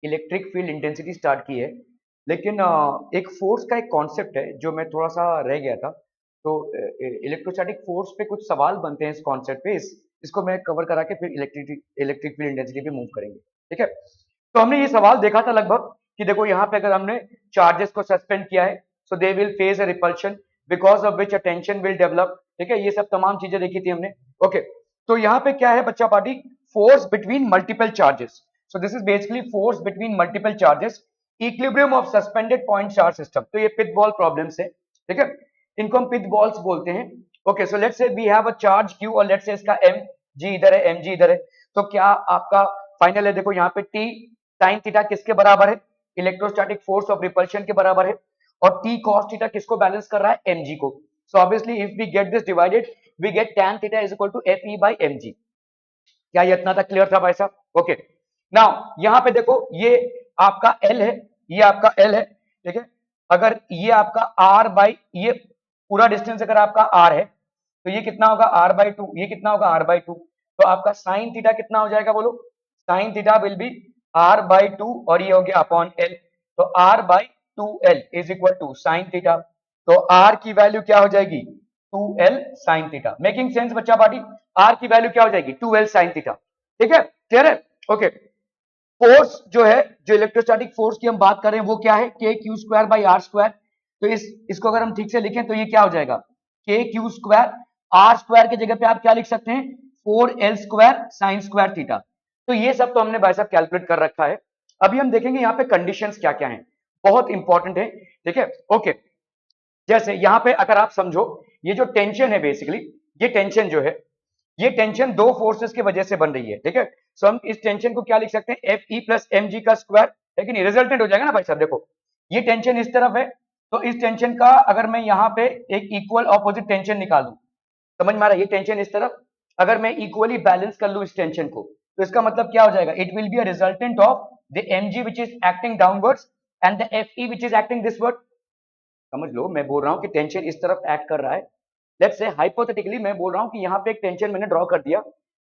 Electric field intensity start की है, लेकिन एक फोर्स का एक कॉन्सेप्ट है जो मैं थोड़ा सा रह गया था। तो इलेक्ट्रोस्टैटिक फोर्स पे कुछ सवाल बनते हैं इस कॉन्सेप्ट पे, इसको मैं कवर करा के फिर इलेक्ट्रिक फील्ड इंटेंसिटी पे मूव करेंगे। ठीक है, तो हमने ये सवाल देखा था लगभग कि देखो यहाँ पे अगर हमने चार्जेस को सस्पेंड किया है, so they will face a repulsion because of which a tension will develop. ठीक है, ये सब तमाम चीजें देखी थी हमने। ओके, तो यहाँ पे क्या है बच्चा party, force between multiple charges. So this is basically force between multiple charges, equilibrium of suspended point charge system. तो ये पिट बॉल प्रॉब्लम्स है। ठीक है, इनको हम पिट बॉल्स बोलते हैं। Okay, so let's say we have a charge q और लेट्स से इसका एम जी इधर है, एम जी इधर है। तो क्या आपका फाइनल है, देखो यहाँ पे टी साइन थीटा किसके बराबर है, इलेक्ट्रोस्टैटिक फोर्स ऑफ रिपल्शन के बराबर है। और टी कॉस थीटा किसको बैलेंस कर रहा है, एमजी को। So obviously if we get this divided we get tan theta is equal to F E by M g. क्या ये इतना तक क्लियर था भाई साहब? ओके, नाउ यहाँ पे देखो ये आपका एल है, ये आपका एल है। ठीक है, अगर ये आपका आर बाई, ये पूरा डिस्टेंस अगर आपका आर है तो ये कितना होगा आर बाई टू, ये कितना होगा आर बाई टू। तो आपका साइन थीटा कितना हो जाएगा बोलो, sine theta will be r by two और ये हो गया अपॉन एल। तो r by two l is equal to sine theta. तो आर की वैल्यू क्या हो जाएगी, two l sine theta. Making sense बच्चा पार्टी? आर की वैल्यू क्या हो जाएगी, टू एल साइन थीटा। ठीक है, क्लियर है? ओके, फोर्स जो है, जो इलेक्ट्रोस्टैटिक फोर्स की हम बात कर रहे हैं वो क्या है, k Q square by are square. तो इसको अगर हम ठीक से लिखें तो ये क्या हो जाएगा, के क्यू स्क्वायर, आर स्क्वायर की जगह पे आप क्या लिख सकते हैं, four L square sine square theta. तो ये सब तो हमने भाई साहब कैलकुलेट कर रखा है। अभी हम देखेंगे यहाँ पे कंडीशंस क्या क्या हैं, बहुत इंपॉर्टेंट है। ठीक है, ओके, जैसे यहाँ पे अगर आप समझो ये जो टेंशन है बेसिकली, ये टेंशन जो है, ये टेंशन दो फोर्सेस की वजह से बन रही है। ठीक है, सो हम इस टेंशन को क्या लिख सकते हैं, f e plus m g का स्क्वायर। लेकिन रिजल्टेंट हो जाएगा ना भाई साहब, देखो ये टेंशन इस तरफ है, तो इस टेंशन का अगर मैं यहाँ पे एक इक्वल ऑपोजिट टेंशन निकालूं, समझ में आ रहा है, ये टेंशन इस तरफ अगर मैं इक्वली बैलेंस कर लूं इस टेंशन को, तो इसका मतलब क्या हो जाएगा, it will be a resultant of the m g which is acting downwards and the f e which is acting thisward. समझ लो, मैं बोल रहा हूं कि टेंशन इस तरफ एक्ट कर रहा है। लेट्स से हाइपोथेटिकली मैं बोल रहा हूं कि यहाँ पे एक टेंशन मैंने ड्रॉ कर दिया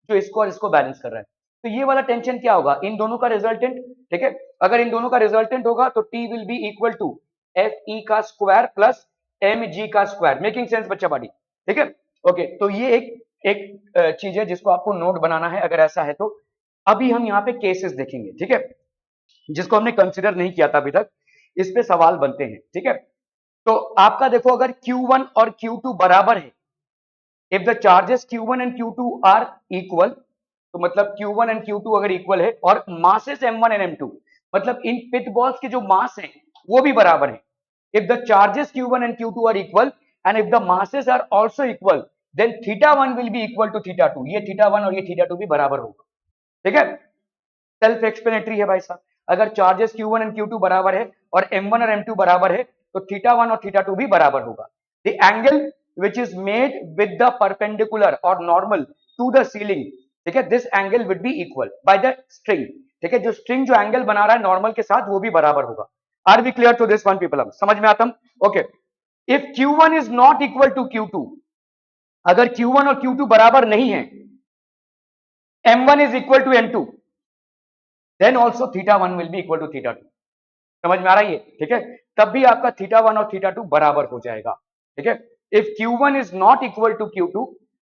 जो इसको और इसको बैलेंस कर रहा है। तो ये वाला टेंशन क्या होगा, इन दोनों का रिजल्टेंट। ठीक है, अगर इन दोनों का रिजल्टेंट होगा तो t will be equal to F E का स्क्वायर प्लस एम जी का स्क्वायर। मेकिंग सेंस बच्चा पार्टी? ठीक है, ओके, तो ये एक एक चीज है जिसको आपको नोट बनाना है अगर ऐसा है तो। अभी हम यहाँ पे केसेस देखेंगे, ठीक है, जिसको हमने कंसिडर नहीं किया था अभी तक, इस पे सवाल बनते हैं। ठीक है, तो आपका देखो अगर Q1 और Q2 बराबर है, if the charges Q1 and Q2 are equal, तो मतलब Q1 एंड Q2 अगर इक्वल है और मासेस M1 एंड M2, मतलब इन पिट बॉल्स के जो मास हैं वो भी बराबर है। If the charges Q1 and Q2 are equal and if the masses are also equal, then theta one will be equal to theta two. ये थीटा वन और ये थीटा टू भी बराबर होगा। ठीक है, सेल्फ एक्सप्लेनेटरी है भाई साहब। अगर चार्जेस Q1 एंड Q2 बराबर है और M1 और M2 बराबर है तो थीटा वन और थीटा टू भी बराबर होगा। The angle which is made with the perpendicular और नॉर्मल टू द सीलिंग, ठीक है, this angle will be equal by the string. ठीक है, जो स्ट्रिंग जो एंगल बना रहा है नॉर्मल के साथ वो भी बराबर होगा। Are we clear to this one people? समझ में आता हम? Okay, if Q1 is not equal to Q2, अगर Q1 और Q2 बराबर नहीं है, M1 is equal to M2, then also theta one will be equal to theta two. समझ में आ रहा है ये? ठीक है, तब भी आपका थीटा वन और थीटा टू बराबर हो जाएगा। ठीक है, if Q1 is not equal to Q2,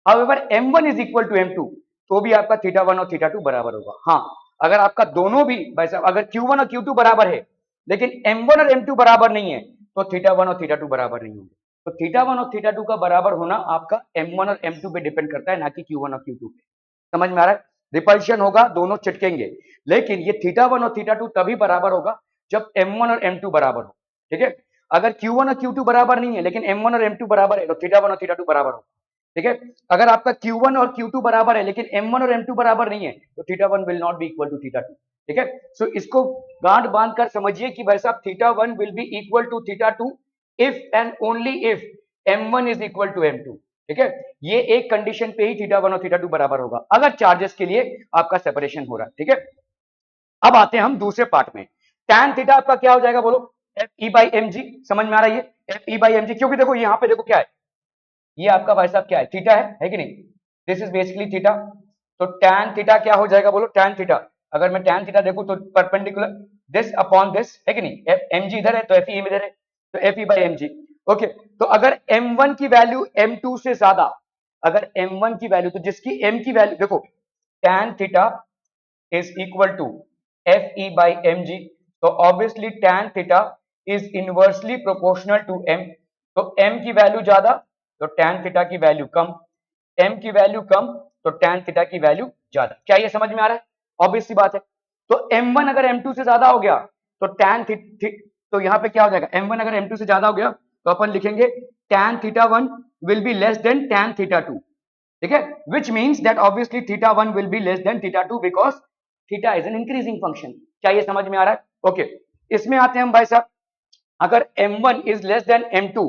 however M1 is equal to M2, तो भी आपका थीटा वन और थीटा टू बराबर होगा। हाँ, अगर आपका दोनों भी भाई साहब, अगर Q1 और Q2 बराबर है लेकिन M1 और M2 बराबर नहीं है, तो थीटा वन और थीटा टू बराबर नहीं होंगे। तो थीटा वन और थीटा टू का बराबर होना आपका M1 और M2 पे डिपेंड करता है, ना कि Q1 और Q2 पे। समझ में आ रहा है? रिपल्शन होगा, दोनों चिटकेंगे, लेकिन ये थीटा वन और थीटा टू तभी बराबर होगा जब M1 और M2 बराबर हो। ठीक है, अगर Q1 और Q2 बराबर नहीं है लेकिन M1 और M2 बराबर है तो थीटा वन और थीटा टू बराबर होगा। ठीक है, अगर आपका Q1 और Q2 बराबर है लेकिन M1 और M2 बराबर नहीं है तो theta one will not be equal to theta two. ठीक है, सो इसको गांठ बांध कर समझिए कि भाई साहब theta one will be equal to theta two if and only if M1 is equal to M2। ठीक है, ये एक कंडीशन पे ही थीटा वन और थीटा टू बराबर होगा, अगर चार्जेस के लिए आपका सेपरेशन हो रहा है। ठीक है, अब आते हैं हम दूसरे पार्ट में। tan थीटा आपका क्या हो जाएगा बोलो, f E by M g. समझ में आ रहा है ये, f E by M g, क्योंकि देखो यहाँ पे देखो क्या है, ये आपका भाई साहब क्या है, थीटा है कि नहीं, दिस इज बेसिकली थीटा। तो tan थीटा क्या हो जाएगा बोलो, tan थीटा, अगर मैं tan थीटा देखूं तो परपेंडिकुलर, दिस अपॉन दिस, है कि नहीं, एम जी इधर है तो एफ ई इधर है, तो f E by M g. Okay, तो अगर m1 की वैल्यू m2 से ज्यादा, अगर m1 की वैल्यू, तो जिसकी m की वैल्यू देखो, tan theta is equal to fe by mg, तो obviously tan theta is inversely proportional to m, तो m की वैल्यू ज्यादा तो tan theta की वैल्यू कम, m की वैल्यू कम तो tan theta की वैल्यू ज्यादा। क्या ये समझ में आ रहा है? ऑब्वियस सी बात है। तो m1 अगर m2 से ज्यादा हो गया तो तो यहाँ पे क्या हो जाएगा, m1 अगर m2 से ज्यादा हो गया तो अपन लिखेंगे tan theta 1 will be less than tan theta 2, ठीक है, which means that obviously theta 1 will be less than theta 2 because theta is an increasing function। क्या ये समझ में आ रहा है? ओके, इसमें आते हैं हम भाई साहब, अगर m1 is less than m2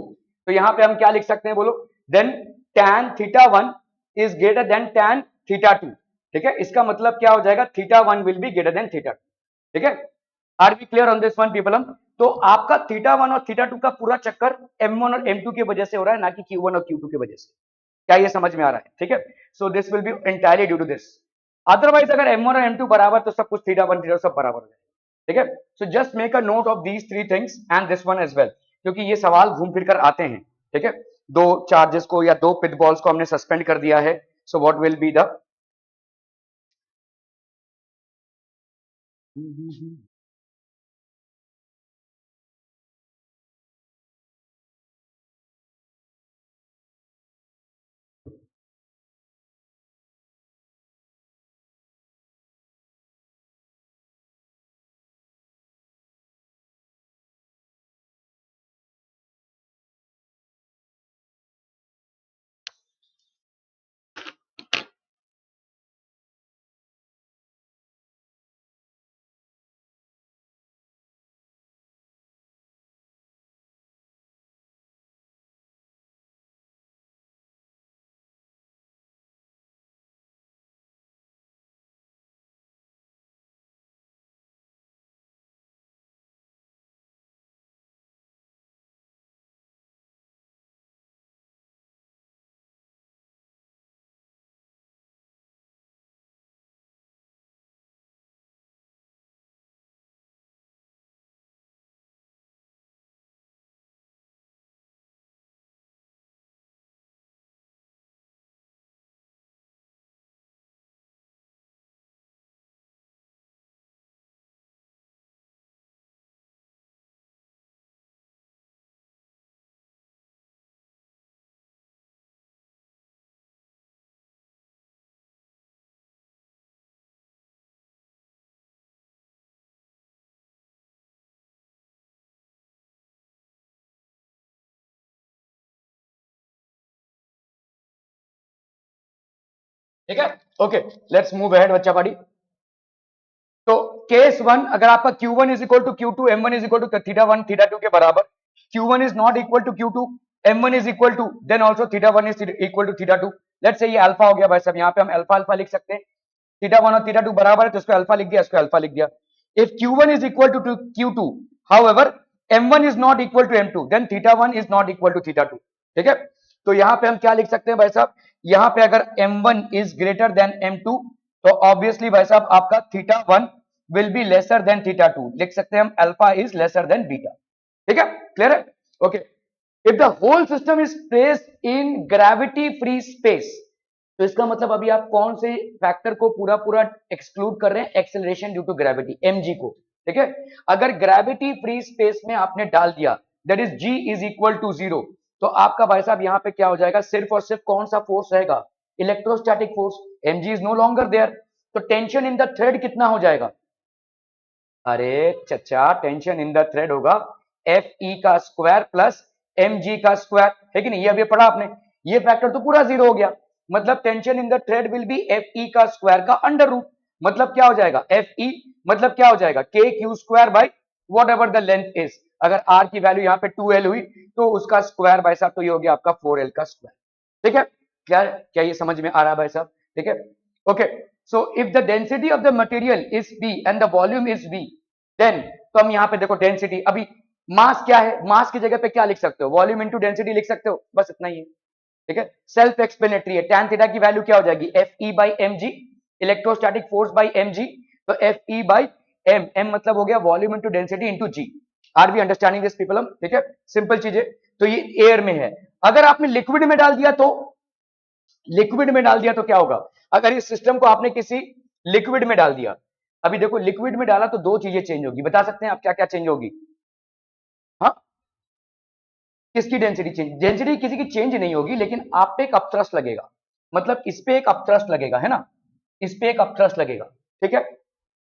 तो यहां पे हम क्या लिख सकते हैं बोलो, then tan theta 1 is greater than tan theta 2, ठीक है, इसका मतलब क्या हो जाएगा, theta 1 will be greater than theta 2, ठीक है। Are we clear on this one people? हम तो आपका थीटा 1 और थीटा 2 का पूरा चक्कर m1 और m2 की वजह से हो रहा है, ना कि q1 और q2 की वजह से। क्या ये समझ में आ रहा है? ठीक है, so this will be entirely due to this. Otherwise अगर m1 और m2 बराबर तो सब कुछ थीटा 1 थीटा सब बराबर हो जाएगा, ठीक है। So just make a note of these three things and this one as well, क्योंकि ये सवाल घूम फिर कर आते हैं, ठीक है। दो चार्जेस को या दो पिटबॉल्स को हमने सस्पेंड कर दिया है, so what will be the ठीक है। ओके, लेट्स मूव अहेड बच्चा पार्टी। तो केस वन, अगर आपका Q1 is equal to Q2, M1 is equal to theta 1 theta 2 के बराबर, Q1 is not equal to Q2, M1 is equal to, then also theta 1 is equal to theta 2। Let's say ये alpha हो गया भाई साहब, यहाँ पे हम अल्फा अल्फा लिख सकते हैं, थीटा 1 और थीटा 2 बराबर है तो इसको अल्फा लिख दिया, इसको अल्फा लिख दिया। If Q1 is equal to Q2, however M1 is not equal to M2, then theta 1 is not equal to theta 2, ठीक है। तो यहाँ पे हम क्या लिख सकते हैं भाई साहब, यहाँ पे अगर M1 is greater than M2 तो ऑब्वियसली भाई साहब आपका theta 1 will be lesser than theta 2, लिख सकते हैं हम alpha is lesser than beta, ठीक है, क्लियर है? Okay, if the whole system is placed in gravity free space, तो इसका मतलब अभी आप कौन से फैक्टर को पूरा पूरा एक्सक्लूड कर रहे हैं, acceleration due to gravity, mg को, ठीक है। अगर ग्रेविटी फ्री स्पेस में आपने डाल दिया that is g is equal to 0, तो आपका भाई साहब यहाँ पे क्या हो जाएगा, सिर्फ और सिर्फ कौन सा फोर्स रहेगा, electrostatic force, mg is no longer there, तो टेंशन इन द थ्रेड कितना हो जाएगा, अरे चचा टेंशन इन द थ्रेड होगा एफ ई का स्क्वायर प्लस एम जी का स्क्वायर, है कि नहीं, ये अभी पढ़ा आपने, ये फैक्टर तो पूरा जीरो हो गया, मतलब tension in the thread will be F E का स्क्वायर का अंडर रूट, मतलब क्या हो जाएगा एफ ई, मतलब क्या हो जाएगा के Q square by what ever the length is, अगर आर की वैल्यू यहाँ पे 2l हुई तो उसका स्क्वायर भाई साहब तो ये हो गया आपका 4l का स्क्वायर, ठीक है। क्या क्या ये समझ में आ रहा है भाई साहब? ठीक है, okay. So if the density of the material is v and the volume is v, then, तो हम यहाँ पे देखो डेंसिटी, अभी मास क्या है, मास की जगह पे क्या लिख सकते हो, वॉल्यूम इनटू डेंसिटी लिख सकते हो, बस इतना ही है, ठीक है, सेल्फ एक्सप्लेनेटरी है। tan थीटा की वैल्यू क्या हो जाएगी, F E by M g, electrostatic force by M G, तो f E by m, m मतलब हो गया volume into density into g. Are we understanding this people? हम ठीक है, सिंपल चीज है। तो ये एयर में है, अगर आपने लिक्विड में डाल दिया तो, लिक्विड में डाल दिया तो क्या होगा? अगर इस सिस्टम को आपने किसी लिक्विड में डाल दिया, अभी देखो लिक्विड में डाला तो दो चीजें चेंज होगी, बता सकते हैं आप क्या क्या चेंज होगी? हाँ, किसकी डेंसिटी चेंज? डेंसिटी किसी की चेंज नहीं होगी, लेकिन आप पे एक अपथ्रस्ट लगेगा, मतलब इस पे एक अपथ्रस्ट लगेगा, है ना, इस पे एक अपथ्रस्ट लगेगा, ठीक है।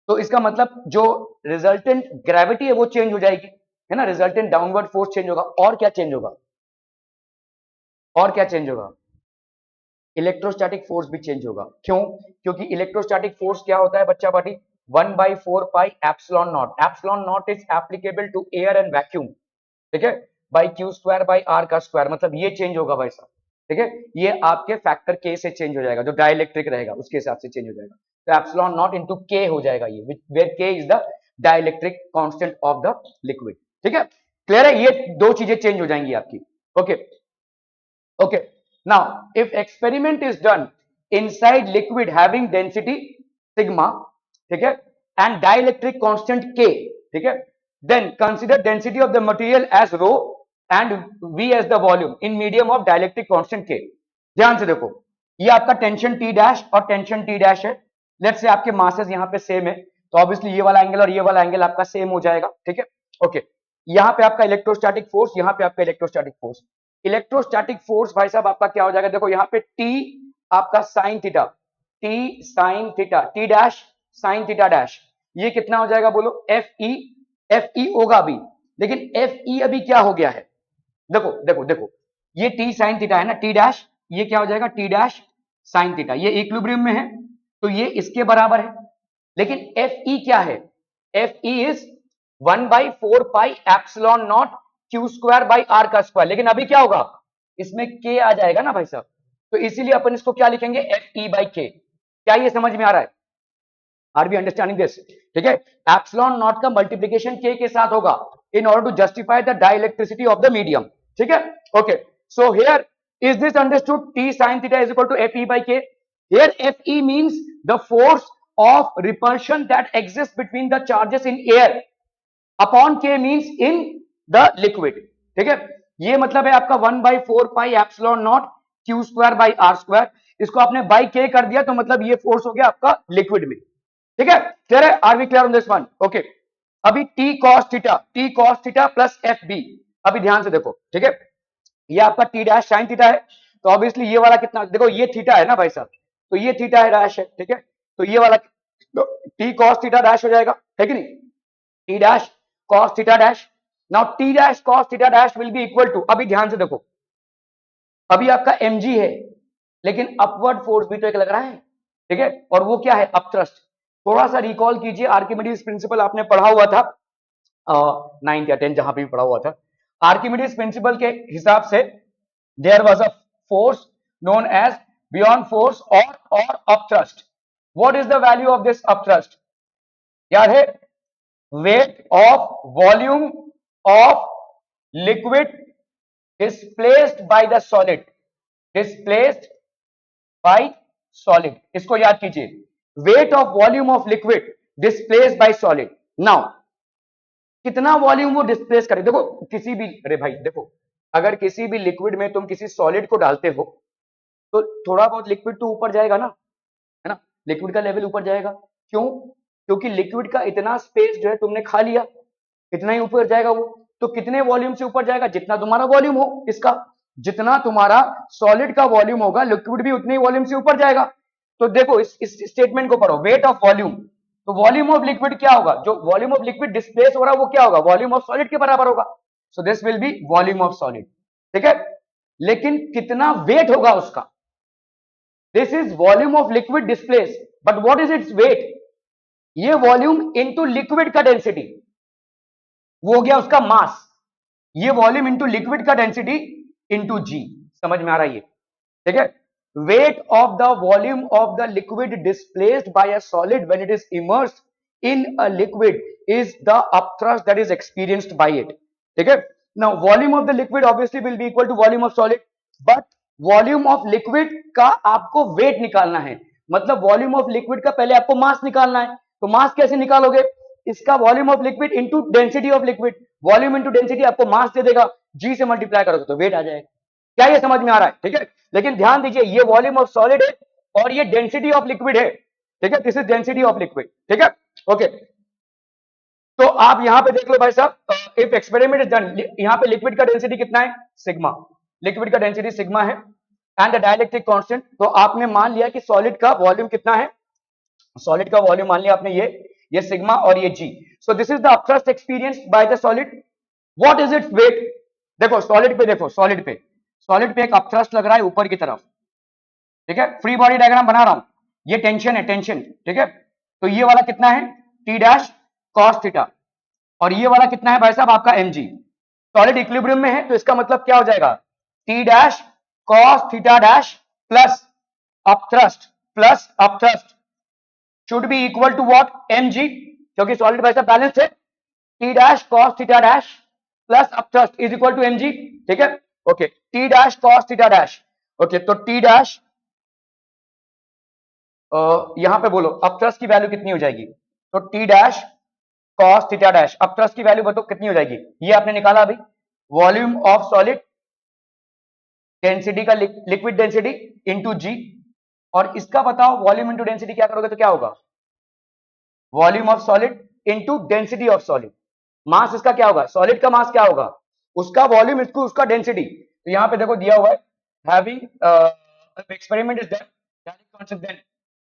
तो इसका मतलब जो रिजल्टेंट ग्रेविटी है वो चेंज हो जाएगी, है ना, रिजल्टेंट डाउनवर्ड फोर्स चेंज होगा। और क्या चेंज होगा? और क्या चेंज होगा? इलेक्ट्रोस्टैटिक फोर्स भी चेंज होगा। क्यों? क्योंकि इलेक्ट्रोस्टैटिक फोर्स क्या होता है बच्चा party? 1/4 pi epsilon naught. Epsilon naught is applicable to air and vacuum, ठीक है, by Q square by R का स्क्वायर, मतलब ये चेंज होगा भाई साहब, ठीक है। ये आपके फैक्टर के से चेंज हो जाएगा, जो डाइलेक्ट्रिक रहेगा उसके हिसाब से चेंज हो जाएगा। तो एप्सिलॉन नॉट इंटू के हो जाएगा ये, वेयर के is the dielectric constant of the liquid, ठीक है। क्लियर है? ये दो चीजें चेंज हो जाएंगी आपकी। Okay okay, now if experiment is done inside liquid having density sigma, ठीक है, and dielectric constant k, ठीक है, then consider density of the material as rho and v as the volume in medium of dielectric constant k। ध्यान से देखो, ये आपका tension T dash और टेंशन टी डैश है। लेट्स से आपके मासेस यहाँ पे सेम है, तो ऑब्वियसली ये वाला एंगल और ये वाला एंगल आपका सेम हो जाएगा, ठीक है। ओके, यहाँ पे आपका इलेक्ट्रोस्टैटिक फोर्स, यहाँ पे आपका इलेक्ट्रोस्टैटिक फोर्स। इलेक्ट्रोस्टैटिक फोर्स भाई साहब आपका क्या हो जाएगा? देखो यहाँ पे टी आपका sign theta, T sine theta, T dash sine theta dash, ये कितना हो जाएगा बोलो? एफ ई। एफ ई होगा अभी, लेकिन एफ ई अभी क्या हो गया है? देखो देखो देखो, ये टी साइन थीटा है ना, टी डैश, ये क्या हो जाएगा? टी डैश साइन थीटा, ये इक्विलिब्रियम में है तो ये इसके बराबर है। लेकिन एफ ई क्या है? F E is 1/4 pi epsilon naught Q square by R का स्क्वायर। लेकिन अभी क्या होगा? इसमें के आ जाएगा ना भाई साहब, तो इसीलिए अपन इसको क्या लिखेंगे? एफ ई बाई के। क्या ये समझ में आ रहा है? Are we understanding this? ठीक है, एप्सिलॉन नॉट का मल्टीप्लीकेशन के साथ होगा in order to justify the dielectricity of the medium, ठीक है। Okay, so here is this understood? T sin theta is equal to Fe by K. Here Fe means the force of repulsion that exists between the charges in air upon K means in the liquid, ठीक है। ये मतलब है आपका 1/4 pi epsilon naught Q square by are square, इसको आपने by के कर दिया तो मतलब ये फोर्स हो गया आपका लिक्विड में, ठीक है। क्लियर है? Are we clear on this one? Okay, अभी t cos theta plus f b, अभी ध्यान से देखो, ठीक है, ये आपका टी डैश साइन थीटा है, तो ऑब्वियसली ये वाला कितना, देखो ये थीटा है ना भाई साहब, तो ये थीटा है डैश है, ठीक है, तो ये वाला टी कॉस थीटा डैश हो जाएगा, है कि नहीं? T dash cos theta dash. Now T dash cos theta dash will be equal to, अभी ध्यान से देखो, अभी आपका mg है, लेकिन अपवर्ड फोर्स भी तो एक लग रहा है, ठीक है, और वो क्या है? अपथ्रस्ट। थोड़ा सा रिकॉल कीजिए, आर्किमिडीज प्रिंसिपल आपने पढ़ा हुआ था 9th या 10th, जहां भी पढ़ा हुआ था। आर्किमिडीज प्रिंसिपल के हिसाब से there was a force known as buoyant force और upthrust. What is the value of this upthrust? याद है? Weight of volume of liquid displaced by the solid, displaced by solid, इसको याद कीजिए, weight of volume of liquid displaced by solid। now कितना volume वो displace करे? देखो किसी भी, अरे भाई देखो, अगर किसी भी लिक्विड में तुम किसी सॉलिड को डालते हो तो थोड़ा बहुत लिक्विड तो ऊपर जाएगा ना, है ना, लिक्विड का लेवल ऊपर जाएगा। क्यों? क्योंकि लिक्विड का इतना स्पेस जो है तुमने खा लिया, इतना ही ऊपर जाएगा वो। तो कितने वॉल्यूम से ऊपर जाएगा? जितना तुम्हारा वॉल्यूम हो इसका, जितना तुम्हारा सॉलिड का वॉल्यूम होगा, लिक्विड भी उतने ही वॉल्यूम से ऊपर जाएगा। तो देखो इस स्टेटमेंट को पढ़ो, वेट ऑफ वॉल्यूम, तो वॉल्यूम ऑफ लिक्विड क्या होगा? जो वॉल्यूम ऑफ लिक्विड डिस्प्लेस हो रहा है वो क्या होगा? वॉल्यूम ऑफ सॉलिड के बराबर होगा। सो this will B volume of solid, ठीक है। लेकिन कितना वेट होगा उसका? This is volume of liquid displace, but what is its wait? ये वॉल्यूम इनटू लिक्विड का डेंसिटी, वो हो गया उसका मास। ये वॉल्यूम इनटू लिक्विड का डेंसिटी इनटू जी। समझ में आ रहा है ये? ठीक है, weight of the volume of the liquid displaced by a solid when it is immersed in a liquid is the upthrust that is experienced by it, ठीक है। now volume of the liquid obviously will be equal to volume of solid, but volume of liquid का आपको weight निकालना है, मतलब volume of liquid का पहले आपको मास निकालना है। तो मास कैसे निकालोगे? इसका volume of liquid into density of liquid, volume into density आपको मास दे देगा, जी से मल्टीप्लाई करोगे तो वेट आ जाएगा। क्या ये समझ में आ रहा है? ठीक है, लेकिन ध्यान दीजिए ये वॉल्यूम ऑफ सॉलिड है और ये डेंसिटी ऑफ लिक्विड है। ठीक है, this is density of liquid. ठीक है, ओके। तो आप यहां पे देख लो भाई साहब, इफ एक्सपेरिमेंट इज डन, यहां पे लिक्विड का डेंसिटी कितना है? सिग्मा, लिक्विड का डेंसिटी सिग्मा है एंड द डाइलेक्ट्रिक कांस्टेंट। तो आपने मान लिया कि सॉलिड का वॉल्यूम कितना है, सॉलिड का वॉल्यूम मान लिया आपने ये सिग्मा और ये g. So this is the upthrust experienced by the solid. What is its weight? देखो सॉलिड पे, देखो सॉलिड पे एक अपथ्रस्ट लग रहा है ऊपर की तरफ। ठीक है, फ्री बॉडी डायग्राम बना रहा हूं, ये टेंशन है, टेंशन। ठीक है, तो ये वाला कितना है? टी डैश कॉस थीटा, और ये वाला कितना है भाई साहब? आपका एम जी। सॉलिड इक्विलिब्रियम में है तो इसका मतलब क्या हो जाएगा? T dash cos theta dash plus upthrust should be equal to what? mg, क्योंकि सॉलिड भाई साहब बैलेंस है। t dash cos theta dash plus upthrust is equal to mg। ठीक है, okay, t dash cos theta dash. Okay, तो t dash यहां पे बोलो अपथ्रस्ट की वैल्यू कितनी हो जाएगी? तो t dash cos theta dash, upthrust की वैल्यू बताओ कितनी हो जाएगी? ये आपने निकाला अभी, वॉल्यूम ऑफ सॉलिड, डेंसिटी का लिक्विड डेंसिटी इंटू जी, और इसका बताओ वॉल्यूम इंटू डेंसिटी क्या करोगे तो क्या होगा? Volume of solid into density of solid. Mass इसका क्या होगा? सॉलिड का मास क्या होगा? उसका वॉल्यूम इसको उसका डेंसिटी। तो यहां पे देखो दिया हुआ है, having experiment is done, direct constant then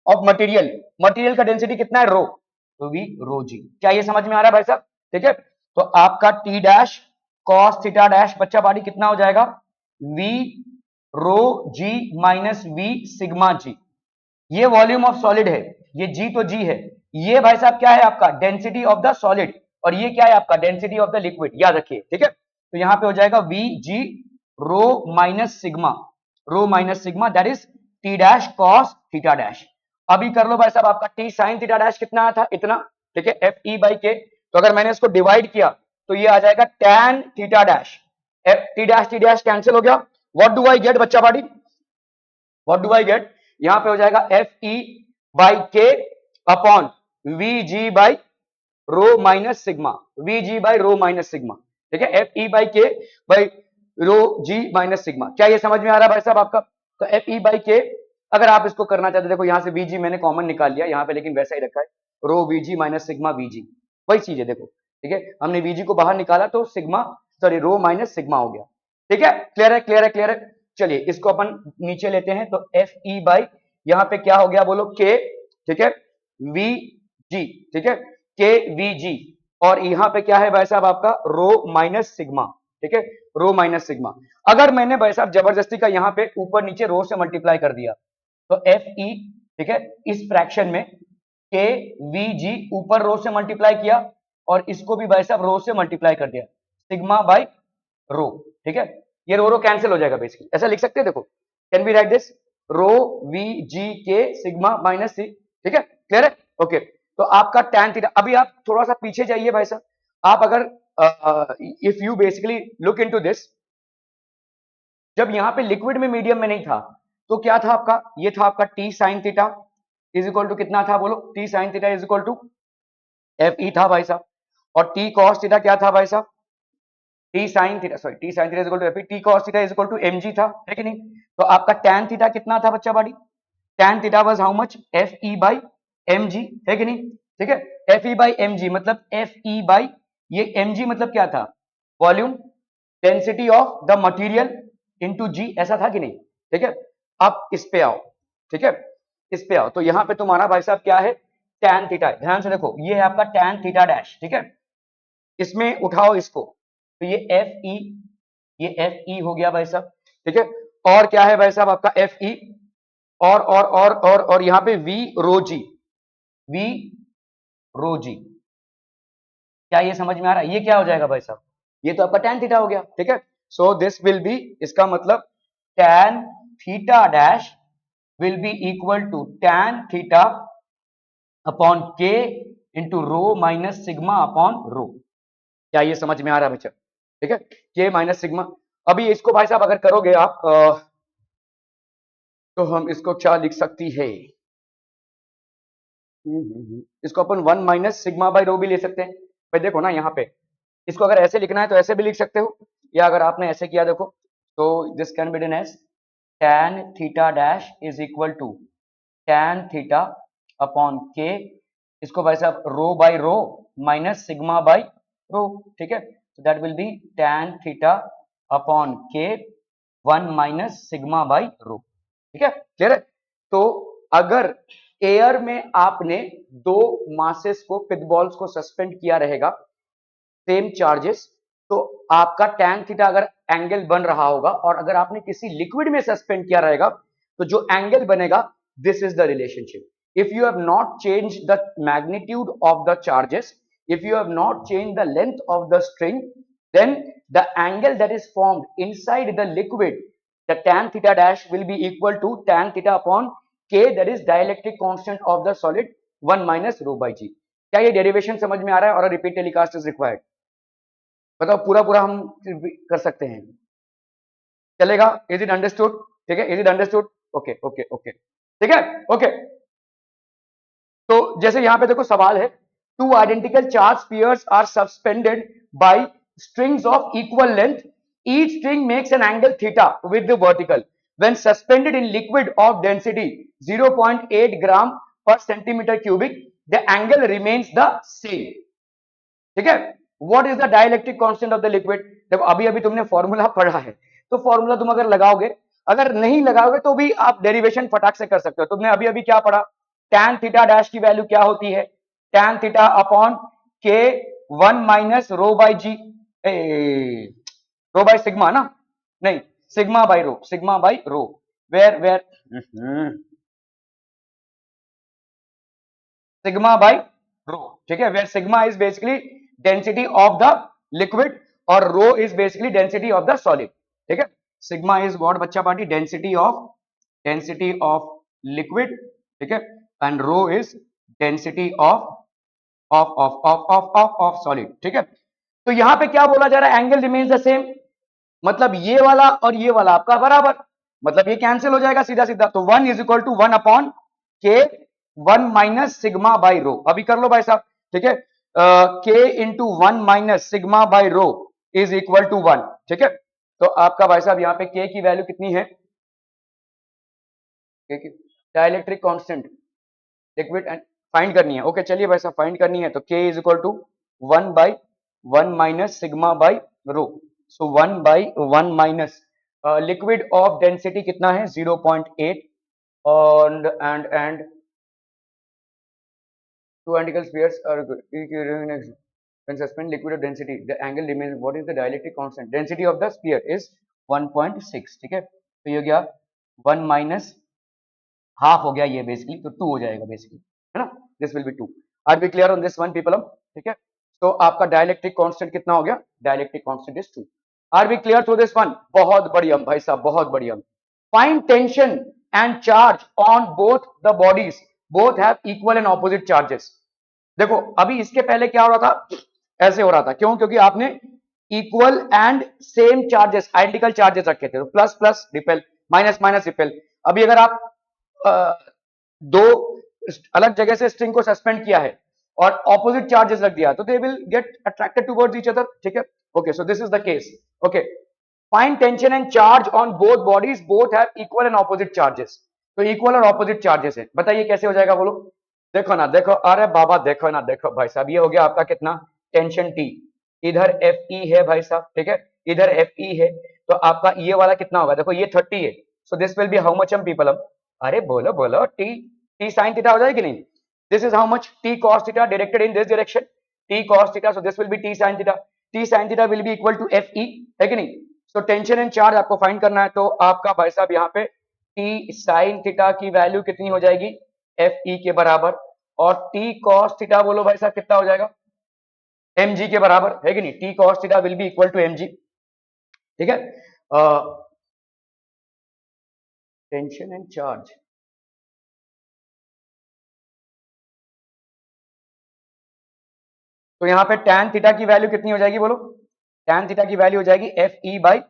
of material का डेंसिटी कितना है? रो, तो वी रो जी। क्या ये समझ में आ रहा है भाई साहब? ठीक है, तो आपका t dash cos theta dash बच्चा बाड़ी कितना हो जाएगा? वी रो जी माइनस वी सिग्मा जी। ये वॉल्यूम ऑफ सॉलिड है, ये जी तो जी है, ये भाई साहब क्या है आपका? डेंसिटी ऑफ द सॉलिड, और ये क्या है आपका? डेंसिटी ऑफ द लिक्विड, याद रखिए। ठीक है, तो यहां पे हो जाएगा V G rho minus sigma that is T dash cos theta dash. अभी कर लो भाई साहब, आपका टी साइन थीटा डैश कितना आया था? इतना। ठीक है, एफ ई बाई के, तो अगर मैंने इसको डिवाइड किया तो ये आ जाएगा tan theta dash. T dash cancel हो गया। व्हाट डू आई गेट बच्चा बाड़ी? What do I get? यहां पे हो जाएगा F E by K upon V G by rho minus sigma, we G by rho minus sigma. ठीक है, F E by K by rho ji minus sigma. क्या ये समझ में आ रहा है भाई साहब आपका? तो एफ ई बाई के, अगर आप इसको करना चाहते, देखो यहां से वी जी मैंने कॉमन निकाल लिया यहाँ पे, लेकिन वैसा ही रखा है, rho we g minus sigma we g, वही चीज है। देखो ठीक है, हमने वी जी को बाहर निकाला तो सिग्मा, सॉरी रो माइनस सिग्मा हो गया। ठीक है, क्लियर है। चलिए इसको अपन नीचे लेते हैं, तो एफ ई बाई यहाँ पे क्या हो गया बोलो? के। ठीक है, वी जी। ठीक है, के वी जी, और यहाँ पे क्या है भाई साहब आपका? रो माइनस सिग्मा। ठीक है, रो माइनस सिग्मा। अगर मैंने भाई साहब जबरदस्ती का यहाँ पे ऊपर नीचे रो से मल्टीप्लाई कर दिया तो एफ ई, ठीक है, इस फ्रैक्शन में के वी जी ऊपर रो से मल्टीप्लाई किया और इसको भी भाई साहब रो से मल्टीप्लाई कर दिया, सिग्मा बाई रो। ठीक है, ये रो कैंसिल हो जाएगा बेसिकली, ऐसा लिख सकते हैं। देखो can be right this, rho we G K sigma minus सी। ठीक है, क्लियर है? ओके, तो आपका टैन थीटा, अभी आप थोड़ा सा पीछे जाइए भाई साहब, आप अगर if you basically look into this, जब यहां पे लिक्विड में मीडियम में नहीं था तो क्या था आपका? ये था आपका T sine theta is equal to कितना था बोलो? T sine theta is equal to F E था भाई साहब, और टी कॉस थीटा क्या था भाई साहब? T sine theta, sorry T sine theta is equal to F E, T cos theta is equal to M G था, है कि नहीं? तो आपका टैन थीटा कितना था बच्चा बाड़ी? Tan theta was how much? F E by M g, है कि नहीं? ठीक है, F E by M g मतलब एफ ई बाई, ये एम जी मतलब क्या था? Volume density of the material into g, ऐसा था कि नहीं? ठीक है, अब इस पे आओ। ठीक है, इस पे आओ, तो यहां पे तुम्हारा भाई साहब क्या है? Tan theta. ध्यान से देखो, ये है आपका टैन थीटा डैश। ठीक है, इसमें उठाओ इसको, तो ये एफ ई, ये एफ ई हो गया भाई साहब। ठीक है, और क्या है भाई साहब आपका? एफ ई, और यहां पे we rho ji, we rho जी। क्या ये समझ में आ रहा है? ये क्या हो जाएगा भाई साहब? ये तो आपका टैन थीटा हो गया। ठीक है, सो दिस विल बी, इसका मतलब tan theta dash will be equal to tan theta upon k into rho minus sigma upon rho. क्या ये समझ में आ रहा है बच्चा? ठीक है, के माइनस सिग्मा। अभी इसको भाई साहब अगर करोगे आप तो हम इसको क्या लिख सकती है? इसको अपन 1 माइनस सिग्मा बाई रो भी ले सकते हैं। भाई देखो ना यहाँ पे, इसको अगर ऐसे लिखना है तो ऐसे भी लिख सकते हो, या अगर आपने ऐसे किया देखो तो this can be done as tan theta dash is equal to tan theta upon k, इसको भाई साहब rho by rho minus sigma by rho, ठीक है, so that will be tan theta upon k 1 minus sigma by rho, ठीक है, clear है। तो अगर एयर में आपने दो मासेस को, पिथबॉल्स को सस्पेंड किया रहेगा, सेम चार्जेस, तो आपका tan थीटा अगर एंगल बन रहा होगा, और अगर आपने किसी लिक्विड में सस्पेंड किया रहेगा तो जो एंगल बनेगा, this is the relationship. if you have not changed the magnitude of the charges, if you have not changed the length of the string, then the angle that is formed inside the liquid, the tan theta dash will be equal to tan theta upon k, that is dielectric constant of the solid 1 minus rho by g। क्या ये derivation समझ में आ रहा है? और repeat telecast is required, बताओ पूरा पूरा हम कर सकते हैं, चलेगा? Is it understood? ठीक है, is it understood? Okay okay okay, ठीक है, ओके। तो जैसे यहां पे देखो सवाल है, two identical charge spheres are suspended by strings of equal length, each string makes an angle theta with the vertical when suspended in liquid of density 0.8 gram per centimetre cubic, the angle remains the same, ठीक है। What is the dielectric constant of the liquid? देखो अभी अभी तुमने formula पढ़ा है, तो formula तुम अगर लगाओगे, अगर नहीं लगाओगे तो भी आप डेरिवेशन फटाक से कर सकते हो। तुमने अभी अभी क्या पढ़ा? tan थीटा डैश की वैल्यू क्या होती है? tan theta upon k 1 minus rho by g, rho by sigma ना, नहीं sigma by rho, sigma by rho, where sigma by rho, ठीक है, where sigma is basically density of the liquid और rho is basically density of the solid, ठीक है। Sigma is what बच्चा पार्टी? Density of liquid, ठीक है, and rho is density of solid, ठीक है। तो यहां पे क्या बोला जा रहा है? एंगल रिमेन्स द सेम, मतलब ये वाला और ये वाला आपका बराबर, मतलब ये कैंसिल हो जाएगा सीधा सीधा, तो 1 is equal to 1 upon k 1 minus sigma by रो। अभी कर लो भाई साहब, ठीक है, K into 1 minus sigma by rho is equal to 1, ठीक है। तो आपका भाई साहब यहाँ पे के की वैल्यू कितनी है? Dielectric constant liquid and find करनी है, ओके चलिए भाई साहब फाइंड करनी है, तो K is equal to 1 by 1 minus sigma by rho, so 1 by 1 minus liquid of density कितना है? 0.8 and two identical spheres are when suspend liquid of density, the angle remains. What is the dielectric constant? Density of the sphere is 1.6, ठीक है, तो ये हो गया 1 minus half हो गया ये बेसिकली, तो 2 हो जाएगा बेसिकली, है ना, this will be 2। Are we clear on this one people? ठीक है, तो आपका डाइलेक्ट्रिक कांस्टेंट कितना हो गया? Dielectric constant is 2। Are we clear through this one? बहुत बढ़िया भाई साहब, बहुत बढ़िया। Find tension and charge on both the bodies, both have equal and opposite charges. देखो अभी इसके पहले क्या हो रहा था? ऐसे हो रहा था, क्यों? क्योंकि आपने equal and same charges, identical charges रखे थे, तो plus plus repel, minus minus repel. अभी अगर आप दो अलग जगह से स्ट्रिंग को सस्पेंड किया है और ऑपोजिट चार्जेस रख दिया, तो they will get attracted towards each other, ठीक है, okay, so this is the case, okay. Find tension and charge on both bodies, both have equal and opposite charges, तो इक्वल और ऑपोजिट चार्जेस है, बताइए कैसे हो जाएगा, बोलो। देखो ना, देखो, अरे बाबा देखो ना, देखो भाई साहब, ये हो गया आपका कितना? टेंशन टी, इधर एफ ई है भाई साहब, ठीक है, इधर एफ ई है, तो आपका ये वाला कितना होगा? देखो ये 30 है, so this will be how much हम पीपल? अरे बोलो बोलो, टी साइन थीटा हो जाएगी नहीं? This is how much? T cos theta directed in this direction, T cos theta, so this will be T sine theta, T sine theta will be equal to F E, है कि नहीं? So tension and charge आपको find करना है, तो आपका भाई साहब यहाँ पे टी साइन थीटा की वैल्यू कितनी हो जाएगी? एफ ई के बराबर, और टी कॉस थीटा बोलो भाई साहब कितना हो जाएगा? एम जी के बराबर, है कि नहीं? T cos theta will be equal to M G, ठीक है। टेंशन एंड चार्ज, तो यहां पे tan थीटा की वैल्यू कितनी हो जाएगी बोलो? tan थीटा की वैल्यू हो जाएगी F E by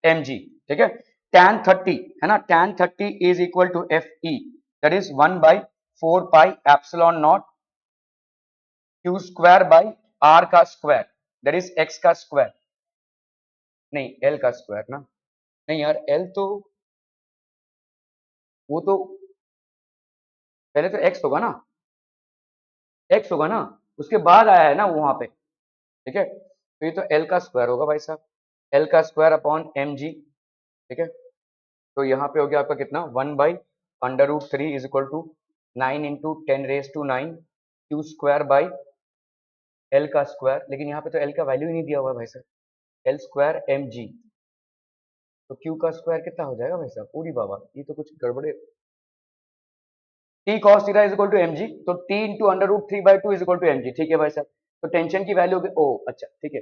M G, ठीक है। tan 30 है ना, tan 30 is equal to F E, that is 1 by 4 pi epsilon naught Q square by R का स्क्वायर, दैट इज एक्स का स्क्वायर, नहीं एल का स्क्वायर ना, नहीं यार एल तो वो तो पहले तो एक्स होगा ना, एक्स होगा ना, उसके बाद आया है ना वहां पे, ठीक है, तो ये तो एल का स्क्वायर होगा भाई साहब, एल का स्क्वायर अपॉन एम जी, ठीक है, तो यहाँ पे हो गया आपका कितना 1/√3 is equal to 9 × 10⁻⁹ Q square by L का स्क्वायर, लेकिन यहाँ पे तो एल का वैल्यू ही नहीं दिया हुआ है भाई साहब, एल स्क्वायर एम जी, तो क्यू का स्क्वायर कितना हो जाएगा भाई साहब, पूरी बाबा ये तो कुछ गड़बड़े, t cos theta is equal to M G, तो t into √3/2 is equal to M G, ठीक है भाई साहब, तो टेंशन की वैल्यू ओ अच्छा ठीक है,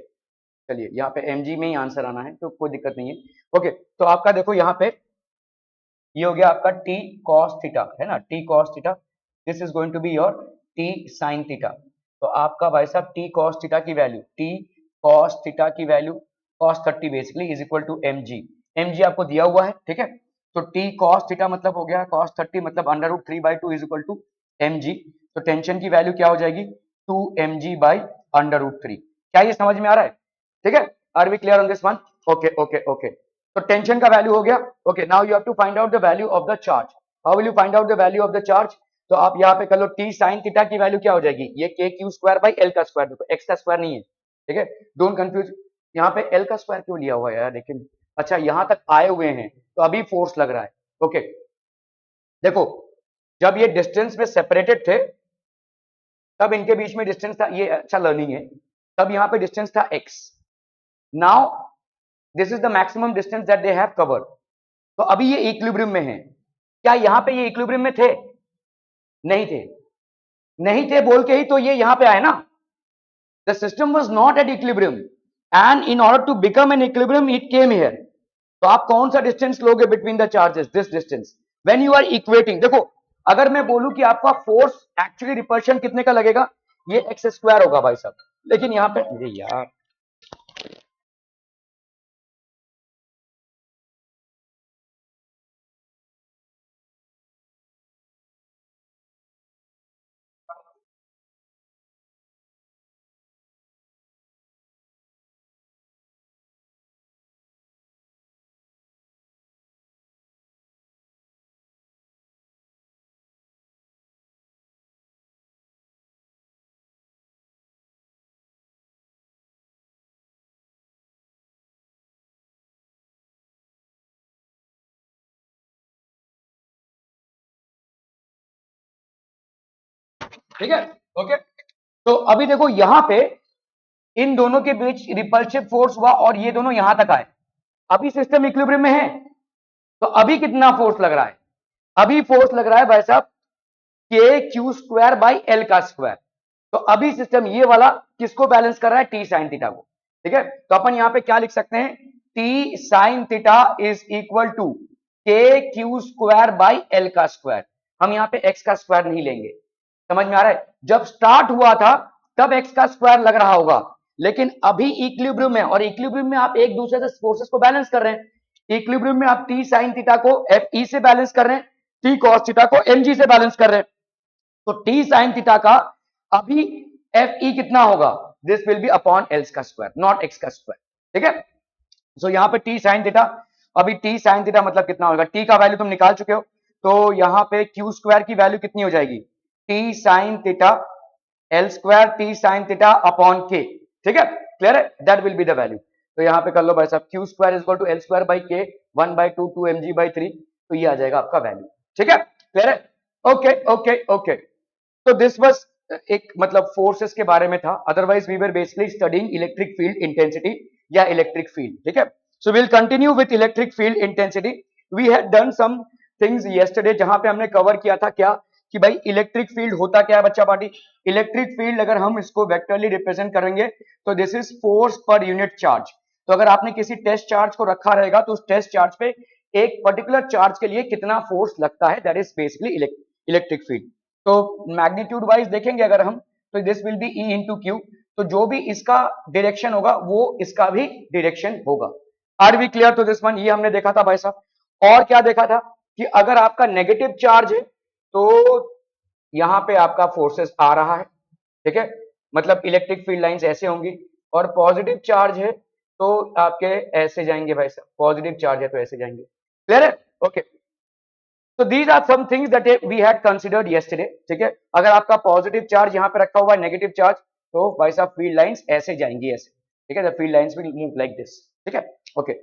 चलिए यहाँ पे एम जी में ही आंसर आना है तो कोई दिक्कत नहीं है, ओके, तो आपका देखो यहाँ पे ये हो गया आपका टी कॉस थीटा है ना, T cos theta, this is going to be your T sine theta, तो आपका भाई साहब टी कॉस थीटा की वैल्यू, टी कॉस थीटा की वैल्यू cos 30 basically is equal to M G, M G आपको दिया हुआ है, ठीक है, तो टी कॉस थीटा मतलब हो गया कॉस 30 मतलब √3/2 is equal to M G, तो टेंशन की वैल्यू क्या हो जाएगी 2mg/√3, क्या ये समझ में आ रहा है, ठीक है, are we clear on this one, okay okay okay, तो टेंशन का वैल्यू हो गया, okay, now you have to find out the value of the charge, how will you find out the value of the charge, तो आप यहाँ पे कर लो टी साइन थीटा की वैल्यू क्या हो जाएगी, ये K Q square by L का स्क्वायर, देखो एक्स का स्क्वायर नहीं है, ठीक है, डोंट कंफ्यूज, यहाँ पे एल का स्क्वायर क्यों लिया हुआ है यार, लेकिन अच्छा यहाँ तक आए हुए हैं तो अभी फोर्स लग रहा है, ओके, देखो जब ये डिस्टेंस में सेपरेटेड थे तब इनके बीच में डिस्टेंस था, ये अच्छा लर्निंग है, तब यहाँ पे डिस्टेंस था x, now this is the maximum distance that they have covered, तो अभी ये इक्विलिब्रियम में है, क्या यहाँ पे ये इक्विलिब्रियम में थे, नहीं थे, नहीं थे बोल के ही तो ये यहाँ पे आए ना, the system was not at equilibrium and in order to become an equilibrium it came here, तो आप कौन सा डिस्टेंस लोगे between the charges, this distance, when you are equating, देखो अगर मैं बोलूं कि आपका फोर्स एक्चुअली रिपल्शन कितने का लगेगा, ये एक्स स्क्वायर होगा भाई साहब, लेकिन यहाँ पे अरे यार ठीक है, ओके, तो अभी देखो यहां पे इन दोनों के बीच रिपल्सिव फोर्स हुआ और ये दोनों यहां तक आए, अभी सिस्टम इक्विलिब्रियम में है, तो अभी कितना फोर्स लग रहा है, अभी फोर्स लग रहा है भाई साहब के क्यू स्क्वायर बाई एल का स्क्वायर, तो अभी सिस्टम ये वाला किसको बैलेंस कर रहा है, टी साइन थीटा को, ठीक है, तो अपन यहां पे क्या लिख सकते हैं, T sine theta is equal to K Q square by L का स्क्वायर, हम यहां पे एक्स का स्क्वायर नहीं लेंगे, समझ में आ रहा है, जब स्टार्ट हुआ था तब एक्स का स्क्वायर लग रहा होगा, लेकिन अभी इक्विलिब्रियम में, और इक्विलिब्रियम में आप एक दूसरे से फोर्सेस को बैलेंस कर रहे हैं, इक्विलिब्रियम में आप टी साइन थीटा को एफ ई से बैलेंस कर रहे हैं, टी कॉस थीटा को एम जी से बैलेंस कर रहे हैं, तो टी साइन थीटा का अभी एफ ई कितना होगा, this will B upon L का स्क्वायर नॉट एक्स का स्क्वायर, ठीक है, सो यहाँ पे टी साइन थीटा, अभी टी साइन थीटा मतलब कितना होगा, टी का वैल्यू तुम निकाल चुके हो, तो यहाँ पे क्यू स्क्वायर की वैल्यू कितनी हो जाएगी, T sine theta L square T sine theta upon K, ठीक है, क्लियर है, that will be the value, तो यहाँ पे कर लो भाई साहब Q square is equal to L square by K 1/2 2mg/3, तो ये आ जाएगा आपका वैल्यू, ठीक है, क्लियर है, ओके ओके ओके, तो दिस वाज एक मतलब फोर्सेस के बारे में था, otherwise we were basically studying electric field intensity या इलेक्ट्रिक फील्ड, ठीक है, so will continue with electric field intensity, we had done some things yesterday जहां पे हमने कवर किया था क्या कि भाई इलेक्ट्रिक फील्ड होता क्या है बच्चा पार्टी, इलेक्ट्रिक फील्ड अगर हम इसको वेक्टरली रिप्रेजेंट करेंगे तो this is force per unit charge, तो अगर आपने किसी टेस्ट चार्ज को रखा रहेगा तो उस टेस्ट चार्ज पे एक पर्टिकुलर चार्ज के लिए कितना फोर्स लगता है, that is basically electric field, तो मैग्नीट्यूड वाइज देखेंगे अगर हम तो this will be E into Q, तो जो भी इसका डायरेक्शन होगा वो इसका भी डायरेक्शन होगा, are we clear to this one, ये हमने देखा था भाई साहब, और क्या देखा था कि अगर आपका नेगेटिव चार्ज है तो यहां पे आपका फोर्सेस आ रहा है, ठीक है, मतलब इलेक्ट्रिक फील्ड लाइंस ऐसे होंगी, और पॉजिटिव चार्ज है तो आपके ऐसे जाएंगे भाई साहब, पॉजिटिव चार्ज है तो ऐसे जाएंगे। क्लियर है? ओके, तो these are some things that we had considered yesterday. ठीक है, अगर आपका पॉजिटिव चार्ज यहाँ पे रखा हुआ है, नेगेटिव चार्ज, तो भाई साहब फील्ड लाइंस ऐसे जाएंगी, ऐसे। ठीक है, the field lines will move like this. ठीक है, okay.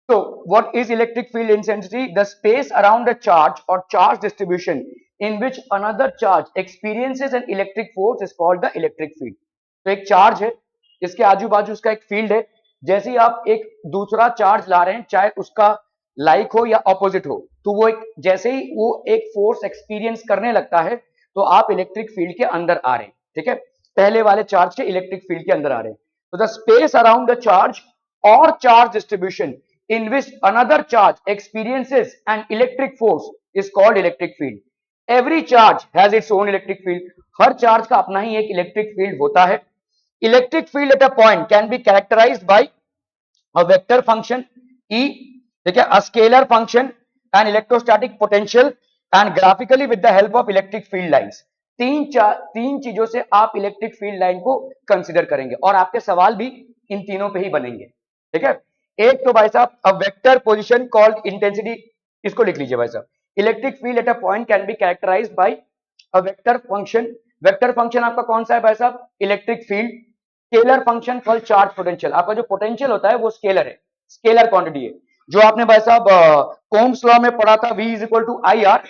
So, what is electric field intensity? The space around a charge or charge distribution in which another charge experiences an electric force is called the electric field. तो एक charge है, इसके आजू बाजू उसका एक फील्ड है। जैसे ही आप एक दूसरा चार्ज ला रहे हैं, चाहे उसका लाइक हो या ऑपोजिट हो, तो वो एक, जैसे ही वो एक फोर्स एक्सपीरियंस करने लगता है, तो आप इलेक्ट्रिक फील्ड के अंदर आ रहे हैं। ठीक है, पहले वाले चार्ज के इलेक्ट्रिक फील्ड के अंदर आ रहे हैं। तो the space around the charge or charge distribution in which another charge experiences an electric force is called electric field. Every charge has its own electric field. हर चार्ज का अपना ही एक इलेक्ट्रिक फील्ड होता है। Electric field at a point can be characterised by a vector function E, ठीक है, a scalar function, an electrostatic potential and graphically with the help of electric field lines. तीन चीजों से आप इलेक्ट्रिक फील्ड लाइन को consider करेंगे, और आपके सवाल भी इन तीनों पे ही बनेंगे। ठीक है, एक तो भाई साहब a vector position called intensity, इसको लिख लीजिए भाई साहब। Electric field at a point can be characterised by a vector function. Vector function आपका कौन सा है भाई साहब? Electric field. Scalar function called charge potential. आपका जो पोटेंशियल होता है वो स्केलर है, स्केलर क्वांटिटी है। जो आपने भाई साहब कोम्स लॉ में पढ़ा था, V is equal to I R,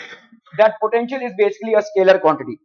that potential is basically a scalar quantity.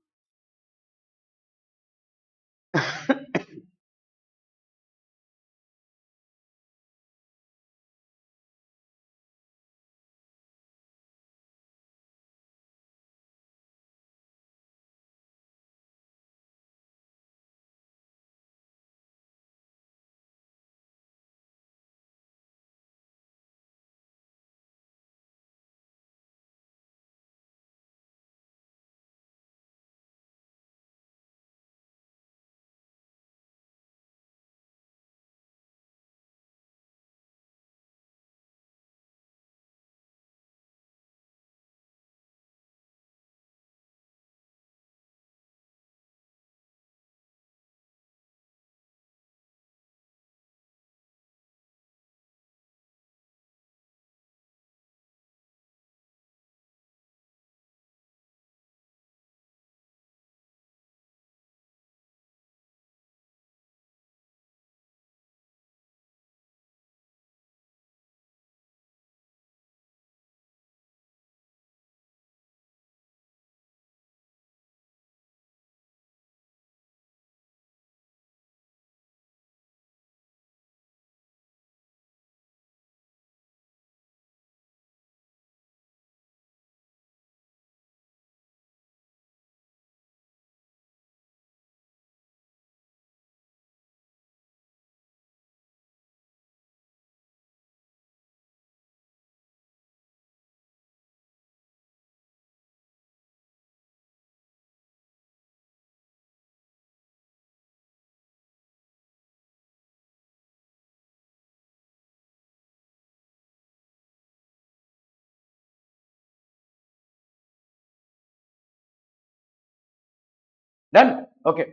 Done, okay.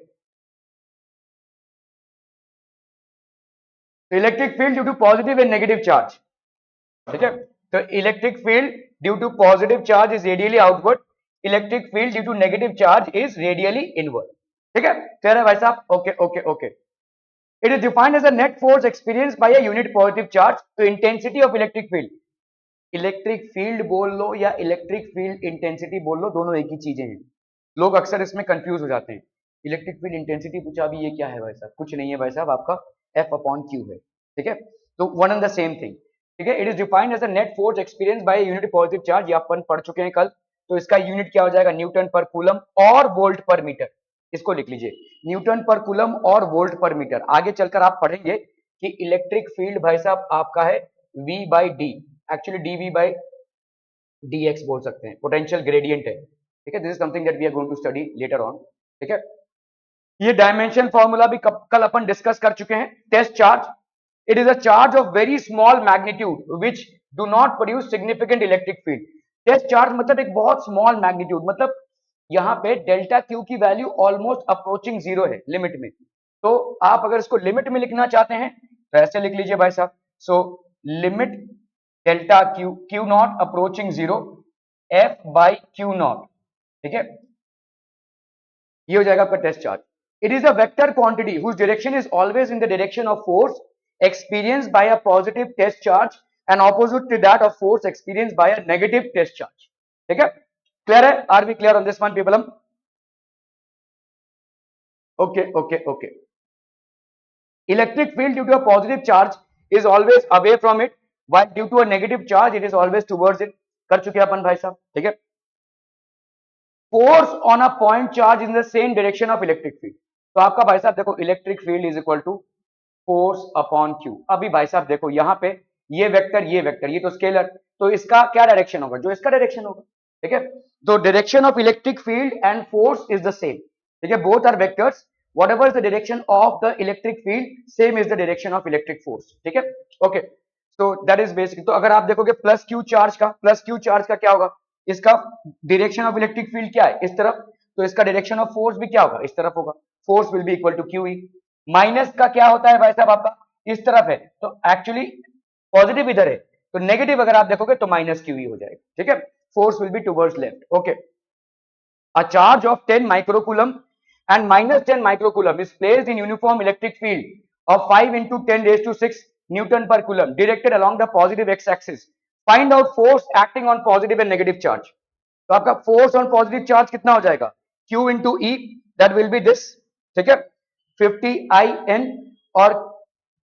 Electric field due to positive and negative charge. ठीक है, तो electric field due to positive charge is radially outward, electric field due to negative charge is radially inward. ठीक है, कह रहे भाई साहब, okay okay okay. It is defined as a net force experience by a unit positive charge. तो intensity of electric field, electric field बोल लो या electric field intensity बोल लो, दोनों एक ही चीजें हैं। लोग अक्सर इसमें कंफ्यूज हो जाते हैं। इलेक्ट्रिक फील्ड इंटेंसिटी पूछा, अभी ये क्या है भाई साहब? कुछ नहीं है भाई साहब, आपका एफ अपॉन क्यू है। ठीक है, तो one and the same thing. ठीक है, it is defined as a net force experience by unit positive charge, ये अपन पढ़ चुके हैं कल। तो इसका यूनिट क्या हो जाएगा? न्यूटन पर कूलम और वोल्ट पर मीटर। इसको लिख लीजिए, न्यूटन पर कूलम और वोल्ट पर मीटर। आगे चलकर आप पढ़ेंगे कि इलेक्ट्रिक फील्ड भाई साहब आपका है V by D, actually dV by dx बोल सकते हैं, पोटेंशियल ग्रेडियंट है। ठीक है, this is something that we are going to study later on. ठीक है, ये डायमेंशन फॉर्मूला भी कल अपन डिस्कस कर चुके हैं। Test charge, it is a charge of very small magnitude which do not produce significant electric field. Test charge मतलब एक बहुत स्मॉल मैग्नीट्यूड, मतलब यहाँ पे डेल्टा क्यू की वैल्यू ऑलमोस्ट अप्रोचिंग जीरो है लिमिट में। तो आप अगर इसको लिमिट में लिखना चाहते हैं तो ऐसे लिख लीजिए भाई साहब। So limit delta Q Q not approaching zero F by Q not, ठीक है, ये हो जाएगा आपका test charge. It is a vector quantity whose direction is always in the direction of force experienced by a positive test charge and opposite to that of force experienced by a negative test charge। ठीक है, clear है? Are we clear on this one people? Okay okay okay. Electric field due to a positive charge is always away from it while due to a negative charge it is always towards it। कर चुके अपन भाई साहब, ठीक है। Force on a point charge in the same direction of electric field. तो आपका भाई साहब देखो electric field is equal to force upon Q. अभी भाई साहब देखो यहाँ पे ये वेक्टर ये तो स्केलर, तो इसका क्या डायरेक्शन होगा? जो इसका डायरेक्शन होगा, ठीक है। तो direction of electric field and force is the same, ठीक है, both are vectors. whatever is the direction of the electric field same is the direction of electric force, ठीक है। Okay, so that is basic। तो अगर आप देखोगे plus Q charge का क्या होगा? इसका डायरेक्शन ऑफ इलेक्ट्रिक फील्ड क्या है? इस तरफ, तो इसका डायरेक्शन ऑफ फोर्स भी क्या होगा? इस तरफ होगा। Force will be equal to Q E. Minus का क्या होता है भाई साहब? आपका इस तरफ है, तो एक्चुअली पॉजिटिव इधर है, तो नेगेटिव अगर आप देखोगे तो माइनस क्यू ई हो जाएगा, ठीक है। Force will be towards left. Okay, a charge of 10 microcoulomb and minus 10 microcoulomb is placed in uniform electric field of 5 into 10 raised to 6 Newton per coulomb directed along the positive x-axis। Find out force acting on positive and negative charge। तो आपका force on positive charge कितना हो जाएगा? Q into E, that will be this, ठीक है, 50 IN, और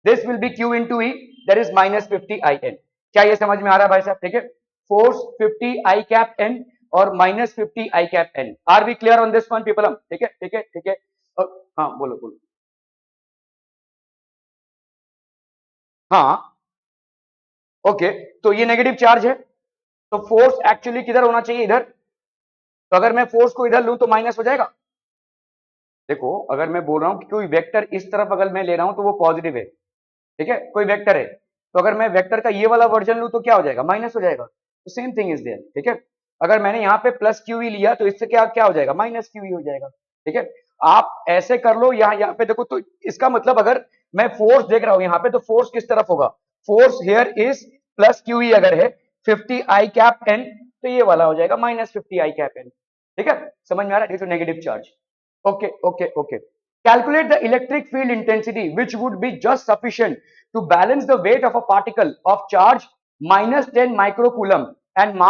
this will be Q into E, that is minus 50 IN। क्या ये समझ में आ रहा है भाई साहब? ठीक है, फोर्स 50 I cap N और minus 50 I cap N। Are we clear on this one people? ठीक है ठीक है ठीक है। हाँ बोलो बोलो। हाँ ओके, तो ये नेगेटिव चार्ज है, तो फोर्स एक्चुअली किधर होना चाहिए? इधर। तो अगर मैं फोर्स को इधर लूं तो माइनस हो जाएगा। देखो अगर मैं बोल रहा हूं कि कोई वेक्टर इस तरफ अगर मैं ले रहा हूं तो वो पॉजिटिव है, ठीक है, कोई वेक्टर है, तो अगर मैं वेक्टर का ये वाला वर्जन लूं तो क्या हो जाएगा? माइनस हो जाएगा। तो सेम थिंग इज देयर, ठीक है। अगर मैंने यहाँ पे प्लस क्यू ई लिया तो इससे क्या क्या हो जाएगा? माइनस क्यू ई हो जाएगा, ठीक है। आप ऐसे कर लो, यहाँ पे देखो, तो इसका मतलब अगर मैं फोर्स देख रहा हूं यहाँ पे, तो फोर्स किस तरफ होगा? Force here is plus Q E अगर है 50 आई कैप एन, तो ये वाला हो जाएगा माइनस 50 आई कैप एन, ठीक है। समझ में आ रहा है? Negative charge. Okay okay okay. Calculate the electric field intensity which would be just sufficient to balance the weight of a particle of charge minus 10 microcoulomb and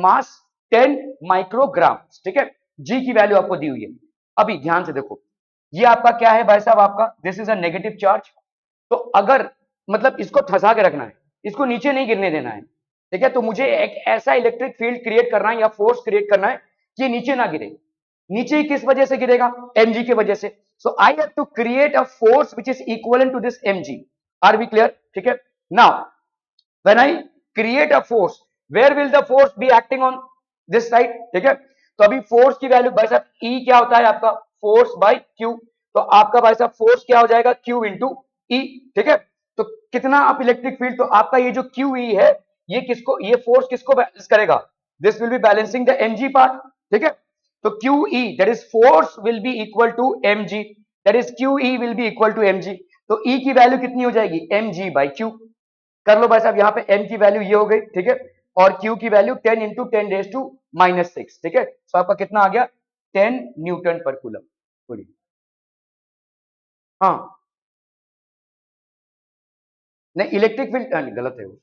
mass 10 micrograms, ठीक है। G की वैल्यू आपको दी हुई है। अभी ध्यान से देखो, ये आपका क्या है भाई साहब? आपका this is a negative charge. तो अगर मतलब इसको फंसा के रखना है, इसको नीचे नहीं गिरने देना है, ठीक है। तो मुझे एक ऐसा इलेक्ट्रिक फील्ड क्रिएट करना है या फोर्स क्रिएट करना है कि नीचे ना गिरे। नीचे किस वजह से गिरेगा? mg की वजह से। So I have to create a force which is equal to this mg। Are we clear? ठीक है। Now when I create a force, where will the force be acting on this side, ठीक है। तो अभी force की value भाई साहब E क्या होता है आपका? Force by Q। तो आपका भाई साहब फोर्स क्या हो जाएगा? Q इंटू E, ठीक है। तो कितना आप इलेक्ट्रिक फील्ड, तो आपका ये जो QE है, ये किसको, ये फोर्स किसको बैलेंस करेगा? This will B balancing the mg part, ठीक है। तो QE that is force will be equal to mg, that is QE will be equal to mg। तो E की वैल्यू कितनी हो जाएगी? mg by q। कर लो भाई साहब, यहाँ पे m की वैल्यू ये हो गई, ठीक है, और q की value 10 into 10 raise to minus 6, ठीक है। तो आपका कितना आ गया? 10 न्यूटन पर कूलम। बोलिए। हाँ नहीं, इलेक्ट्रिक फील्ड गलत है वो।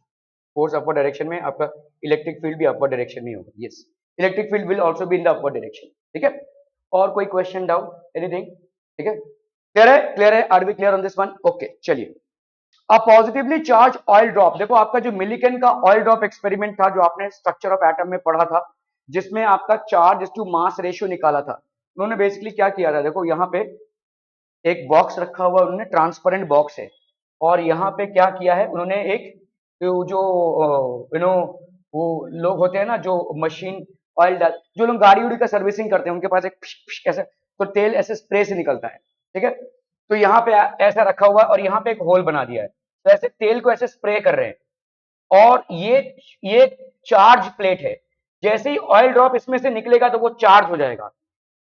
फोर्स अपवर्ड डायरेक्शन में, आपका इलेक्ट्रिक फील्ड भी अपवर्ड डायरेक्शन में होगा। Yes, electric field will also be in the upward direction, ठीक है। और कोई क्वेश्चन, डाउट, एनीथिंग? ठीक है, क्लियर है? क्लियर है? Are we clear on this one? Okay, चलिए। A positively charge oil drop, देखो आपका जो मिलिकन का ऑयल ड्रॉप एक्सपेरिमेंट था, जो आपने स्ट्रक्चर ऑफ एटम में पढ़ा था, जिसमें आपका चार्ज टू मास रेशियो निकाला था, उन्होंने बेसिकली क्या किया था? देखो यहाँ पे एक बॉक्स रखा हुआ उन्होंने, ट्रांसपेरेंट बॉक्स है, और यहाँ पे क्या किया है उन्होंने, एक जो वो लोग होते हैं ना जो मशीन ऑयल डाल, जो लोग गाड़ी उड़ी का सर्विसिंग करते हैं, उनके पास एक ऐसे, तो तेल ऐसे स्प्रे से निकलता है, ठीक है। तो यहाँ पे ऐसा रखा हुआ है और यहाँ पे एक होल बना दिया है, तो ऐसे तेल को ऐसे स्प्रे कर रहे हैं, और ये चार्ज प्लेट है। जैसे ही ऑयल ड्रॉप इसमें से निकलेगा तो वो चार्ज हो जाएगा।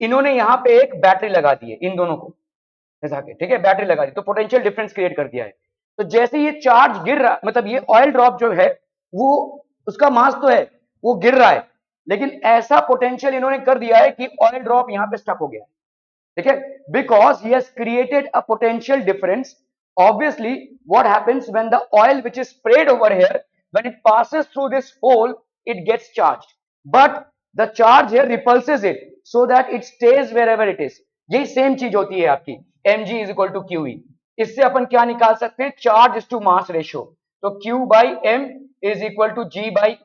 इन्होंने यहाँ पे एक बैटरी लगा दी है इन दोनों को ऐसा के, ठीक है, बैटरी लगा दी तो पोटेंशियल डिफरेंस क्रिएट कर दिया है। तो जैसे ये चार्ज गिर रहा, मतलब ये ऑयल ड्रॉप जो है वो, उसका मास तो है, वो गिर रहा है, लेकिन ऐसा पोटेंशियल इन्होंने कर दिया है कि ऑयल ड्रॉप यहां पे स्टक हो गया है, ठीक है, because he has created a potential difference. Obviously what happens when the oil which is spread over here, when it passes through this hole, it gets charged, but the charge here repulses it so that it stays wherever it is. यही same चीज होती है आपकी mg is equal to Q e. इससे अपन क्या निकाल सकते हैं, charge is to mass ratio. तो q by M is equal to g by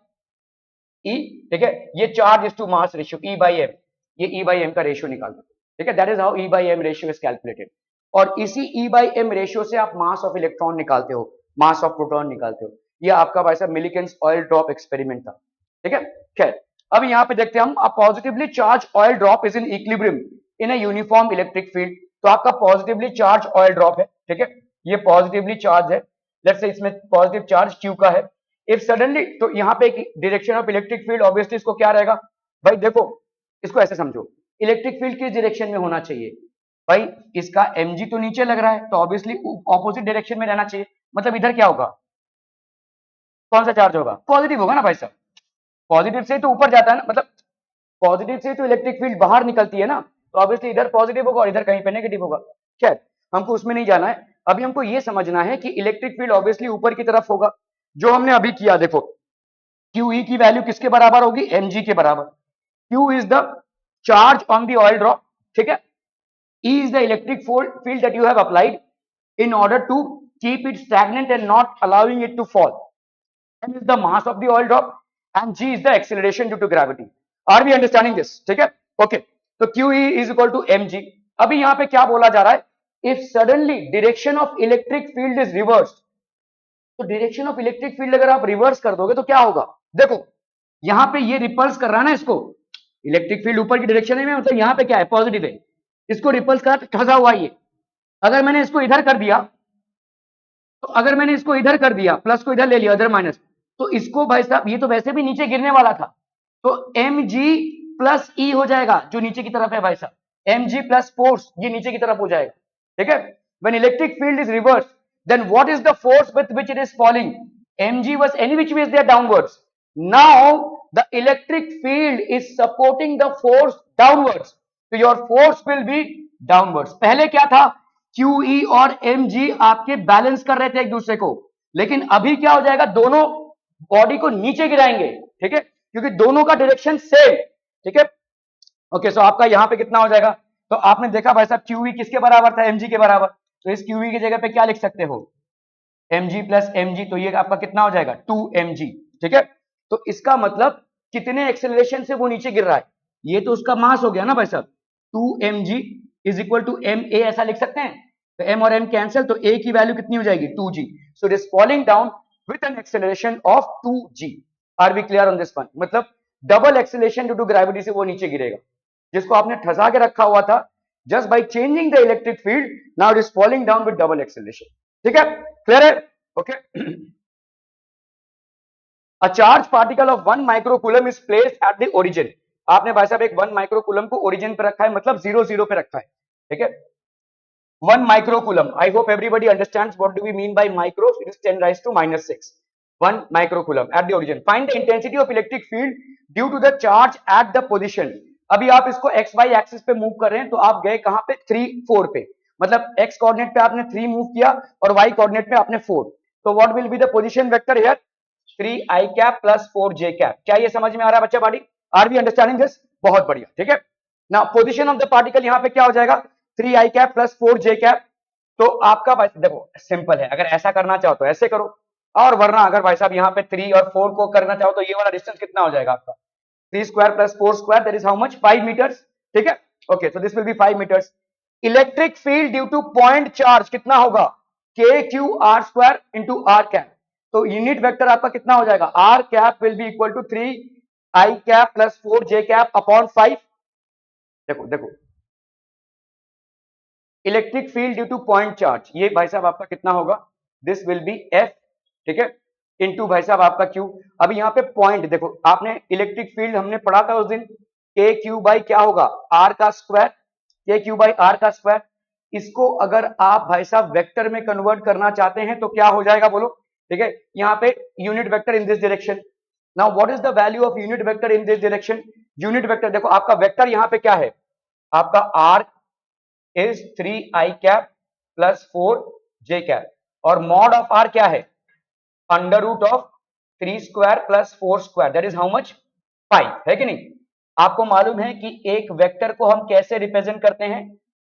e, ठीक है, ये charge is to mass ratio e by m, ये e बाई एम का रेशियो निकाल दो, ठीक है, that is how e by m ratio is calculated. और इसी e बाई एम रेशियो से आप मास ऑफ इलेक्ट्रॉन निकालते हो, मास ऑफ प्रोटॉन निकालते हो। ये आपका भाई साहब मिलिकेंस ऑयल ड्रॉप एक्सपेरिमेंट था, ठीक है। खैर अब यहाँ पे देखते हैं हम, positively charge oil drop is in equilibrium in a uniform electric field. तो आपका पॉजिटिवली चार्ज ऑयल ड्रॉप है, ठीक है, ये पॉजिटिवली चार्ज है, लेट्स से इसमें पॉजिटिव चार्ज क्यू का है। इफ सडनली, तो यहाँ पे direction of electric field obviously इसको क्या रहेगा भाई, देखो इसको ऐसे समझो, इलेक्ट्रिक फील्ड किस डायरेक्शन में होना चाहिए भाई, इसका mg तो नीचे लग रहा है तो ऑब्वियसली ऑपोजिट डायरेक्शन में रहना चाहिए, मतलब इधर क्या होगा, कौन सा चार्ज होगा, पॉजिटिव होगा ना भाई साहब, पॉजिटिव से तो ऊपर जाता है ना, मतलब पॉजिटिव से तो इलेक्ट्रिक फील्ड बाहर निकलती है ना, तो ऑब्वियसली इधर पॉजिटिव होगा और इधर कहीं पे नेगेटिव होगा। खैर हमको उसमें नहीं जाना है, अभी हमको ये समझना है कि इलेक्ट्रिक फील्ड ऑब्वियसली ऊपर की तरफ होगा, जो हमने अभी किया। देखो QE की वैल्यू किसके बराबर होगी, mg के बराबर। Q is the charge on the oil drop, ठीक है, E is the electric field that you have applied in order to keep it stagnant and not allowing it to fall. M is the mass of the oil drop and G is the acceleration due to gravity. Are we understanding this? ठीक है, okay. तो QE is equal to mg. अभी यहाँ पे क्या बोला जा रहा है, if suddenly direction of electric field is reversed, तो डायरेक्शन ऑफ इलेक्ट्रिक फील्ड अगर आप रिवर्स कर दोगे तो क्या होगा, देखो यहां पे ये रिपल्स कर रहा है ना इसको, इलेक्ट्रिक फील्ड ऊपर की डायरेक्शन में, मतलब यहां पे क्या है, पॉजिटिव है, इसको रिपल्स कर फंसा हुआ ये। अगर मैंने इसको इधर कर दिया, तो अगर मैंने इसको इधर कर दिया, प्लस को इधर ले लिया, इधर माइनस, तो इसको भाई साहब ये तो वैसे भी नीचे गिरने वाला था, तो mg प्लस ई हो जाएगा जो नीचे की तरफ है भाई साहब, mg प्लस फोर्स ये नीचे की तरफ हो जाएगा, ठीक है। When electric field is reverse, then what is the force with which it is falling, mg was any which way is there downwards, now the electric field is supporting the force downwards, so your force will be downwards। पहले क्या था, QE और mg आपके balance कर रहे थे एक दूसरे को, लेकिन अभी क्या हो जाएगा, दोनों बॉडी को नीचे गिराएंगे, ठीक है, क्योंकि दोनों का डायरेक्शन सेम, ठीक है। ओके, सो आपका यहां पे कितना हो जाएगा, तो आपने देखा भाई साहब QE किसके बराबर था, mg के बराबर, तो इस QE की जगह पे क्या लिख सकते हो, mg प्लस mg, तो ये आपका कितना हो जाएगा 2mg, ठीक है। तो इसका मतलब कितने एक्सेलरेशन से वो नीचे गिर रहा है, ये तो उसका मास हो गया ना भाई साहब, 2mg is equal to ma, ऐसा लिख सकते हैं, तो m और m कैंसिल, तो a की वैल्यू कितनी हो जाएगी 2g, so it is falling down with an acceleration of 2g। Are we clear on this one, मतलब double acceleration due to gravity से वो नीचे गिरेगा, जिसको आपने ठसा के रखा हुआ था, just by changing the electric field now it is falling down with double acceleration, ठीक है, क्लियर है, okay. A charge particle of 1 microcoulomb is placed at the origin, आपने भाई साहब एक 1 माइक्रोकूलम को ओरिजिन पे रखा है, मतलब 0 0 पे रखा है, ठीक है, 1 microcoulomb, I hope everybody understands what do we mean by micro, it is 10 raised to minus 6, 1 microcoulomb at the origin, find the intensity of electric field due to the charge at the position। अभी आप इसको xy axis पे move कर रहे हैं, तो आप गए कहां पे 3 4 पे, मतलब x कोऑर्डिनेट पे आपने 3 मूव किया और y कोऑर्डिनेट पे आपने 4, तो what will be the position vector here, 3i cap plus 4j cap. क्या ये समझ में आ रहा है बच्चा body, are we understanding this, बहुत बढ़िया, ठीक है। Now position of the particle यहां पे क्या हो जाएगा, 3i cap plus 4j cap. तो आपका भाई देखो सिंपल है, अगर ऐसा करना चाहो तो ऐसे करो, और वरना अगर भाई साहब यहाँ पे 3 और 4 को करना चाहो तो ये वाला डिस्टेंस कितना हो जाएगा आपका, 3 square plus 4 square, that is how much 5 meters, ठीक है, okay, so this will be 5 meters. Electric field due to point charge कितना होगा, K Q R square into R cap, तो यूनिट वेक्टर आपका कितना हो जाएगा, R cap will be equal to 3i cap plus 4j cap upon 5। देखो देखो electric field due to point charge, ये भाई साहब आपका कितना होगा, दिस विल बी F, ठीक है, इनटू भाई साहब आपका क्यू। अभी यहाँ पे पॉइंट देखो, आपने इलेक्ट्रिक फील्ड हमने पढ़ा था उस दिन, के क्यू बाई क्या होगा, आर का square, K Q by R का स्क्वायर। इसको अगर आप भाई साहब वेक्टर में कन्वर्ट करना चाहते हैं तो क्या हो जाएगा बोलो, ठीक है, यहाँ पे unit vector in this direction. Now what is the value of unit vector in this direction? Unit vector देखो आपका वेक्टर यहाँ पे क्या है, आपका R is 3i cap plus 4j cap, और मॉड ऑफ आर क्या है, under root of 3 square plus 4 square, that is how much, 5, है कि नहीं? आपको मालूम है कि एक वेक्टर को हम कैसे रिप्रेजेंट करते हैं,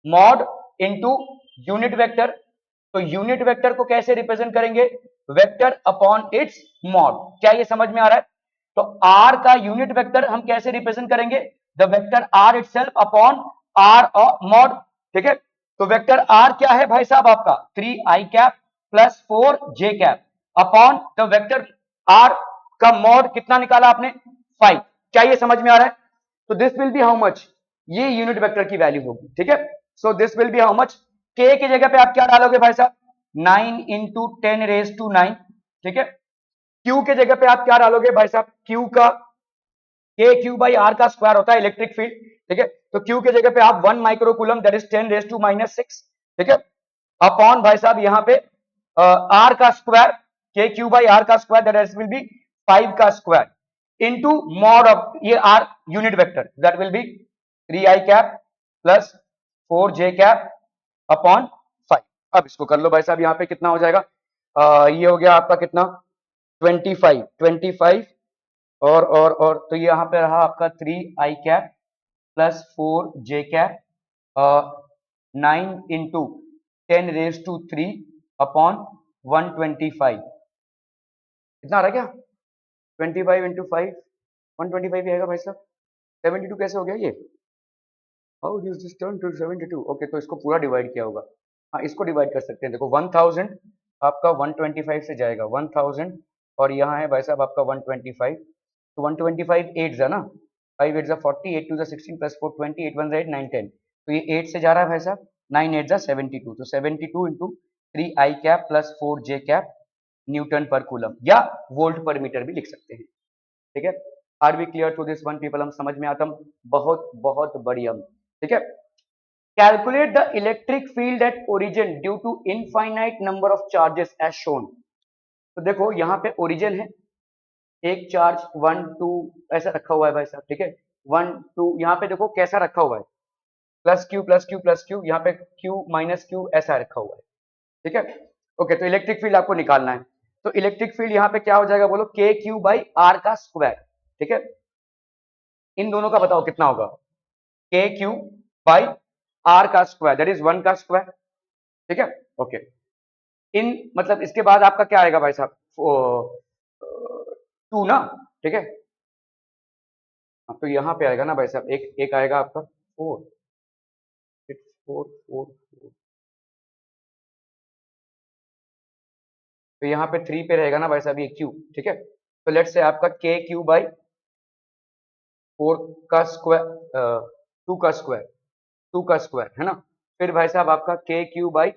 मॉड इनटू यूनिट वेक्टर। तो यूनिट वेक्टर को कैसे रिप्रेजेंट करेंगे, वेक्टर अपॉन इट्स मॉड। क्या ये समझ में आ रहा है? तो आर का यूनिट वेक्टर हम कैसे रिप्रेजेंट करेंगे, the vector R itself upon R mod, ठीक है। तो वेक्टर आर क्या है भाई साहब आपका 3i cap plus 4j cap upon the vector R का मॉड कितना निकाला आपने, 5। क्या ये समझ में आ रहा है? तो this will be how much, ये यूनिट वेक्टर की वैल्यू होगी, ठीक है। So this will be how much, के की जगह पे आप क्या डालोगे भाई साहब, 9 इंटू 10⁻⁹, ठीक है। क्यू के जगह पे आप क्या डालोगे भाई साहब, क्यू का के क्यू बाई आर का स्क्वायर होता है इलेक्ट्रिक फील्ड, ठीक है। तो क्यू के जगह पे आप 1 माइक्रो कूलम दैट इज 10⁻⁶, ठीक है, अपॉन भाई साहब यहाँ पे आर का square, K Q by R का स्क्वायर दैट विल बी 5 का स्क्वायर इनटू मॉड ऑफ ये R unit vector that will be 3i cap plus 4j cap upon 5। अब इसको कर लो भाई साहब, यहाँ पे कितना हो जाएगा, ये हो गया आपका कितना 25 और तो यहाँ पे रहा आपका 3i cap plus 4j cap 9 into 10⁻³ upon 125, इतना आ रहा क्या, 25 इंटू 5 125 आएगा भाई साहब। 72 कैसे हो गया ये, how is this turn to 72? ओके, तो इसको पूरा डिवाइड किया होगा, हाँ इसको डिवाइड कर सकते हैं। देखो 1000 आपका 125 से जाएगा 1000, और यहाँ है भाई साहब आपका 125, तो 125 8 जा ना, 5 8 जा 40, 8 2 जा 16 प्लस 4 20, 8 1 जा 8 9 10, तो ये 8 से जा रहा है भाई साहब, 9 8 जा 72, तो 72 into 3i cap plus 4j cap newton पर कूलम या वोल्ट पर मीटर भी लिख सकते हैं, ठीक है। Are we clear to this one people, हम समझ में आता, बहुत बहुत बढ़िया, ठीक है। Calculate the electric field at origin due to infinite number of charges as shown. तो देखो यहाँ पे ओरिजिन है, एक चार्ज 1 2 ऐसा रखा हुआ है भाई साहब, ठीक है, 1 2, यहाँ पे देखो कैसा रखा हुआ है, plus Q plus Q plus Q, यहाँ पे क्यू माइनस क्यू ऐसा रखा हुआ है, ठीक है। ओके, तो इलेक्ट्रिक फील्ड आपको निकालना है, तो इलेक्ट्रिक फील्ड यहाँ पे क्या हो जाएगा बोलो, के क्यू बाई आर का स्क्वायर, ठीक है। इन दोनों का बताओ कितना होगा, के क्यू बाई आर का स्क्वायर दैट इज 1 का स्क्वायर, ठीक है। ओके, इन मतलब इसके बाद आपका क्या आएगा भाई साहब, 2 ना, ठीक है। तो यहाँ पे आएगा ना भाई साहब, एक एक आएगा आपका 4, 6 4 4 4, तो यहाँ पे 3 पे रहेगा ना भाई साहब ये क्यू, ठीक है। तो लेट से आपका के क्यू बाई 4 का स्क्वायर, 2 का स्क्वायर, 2 का स्क्वायर है ना, फिर भाई साहब आपका के क्यू बाई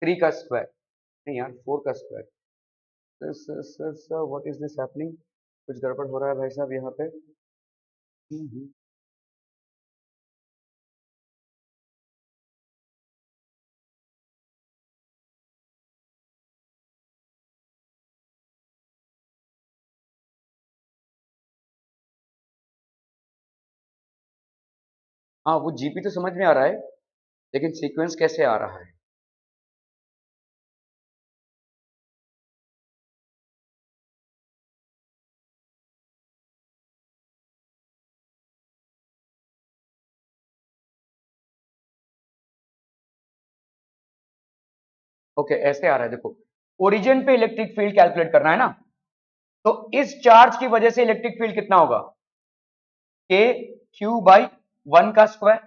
3 का स्क्वायर, नहीं यार 4 का square, what is this happening, कुछ गड़बड़ हो रहा है भाई साहब यहाँ पे। हाँ वो जीपी तो समझ में आ रहा है, लेकिन सीक्वेंस कैसे आ रहा है, ओके ऐसे आ रहा है, देखो ओरिजिन पे इलेक्ट्रिक फील्ड कैलकुलेट करना है ना, तो इस चार्ज की वजह से इलेक्ट्रिक फील्ड कितना होगा, के क्यू बाई 1 का स्क्वायर,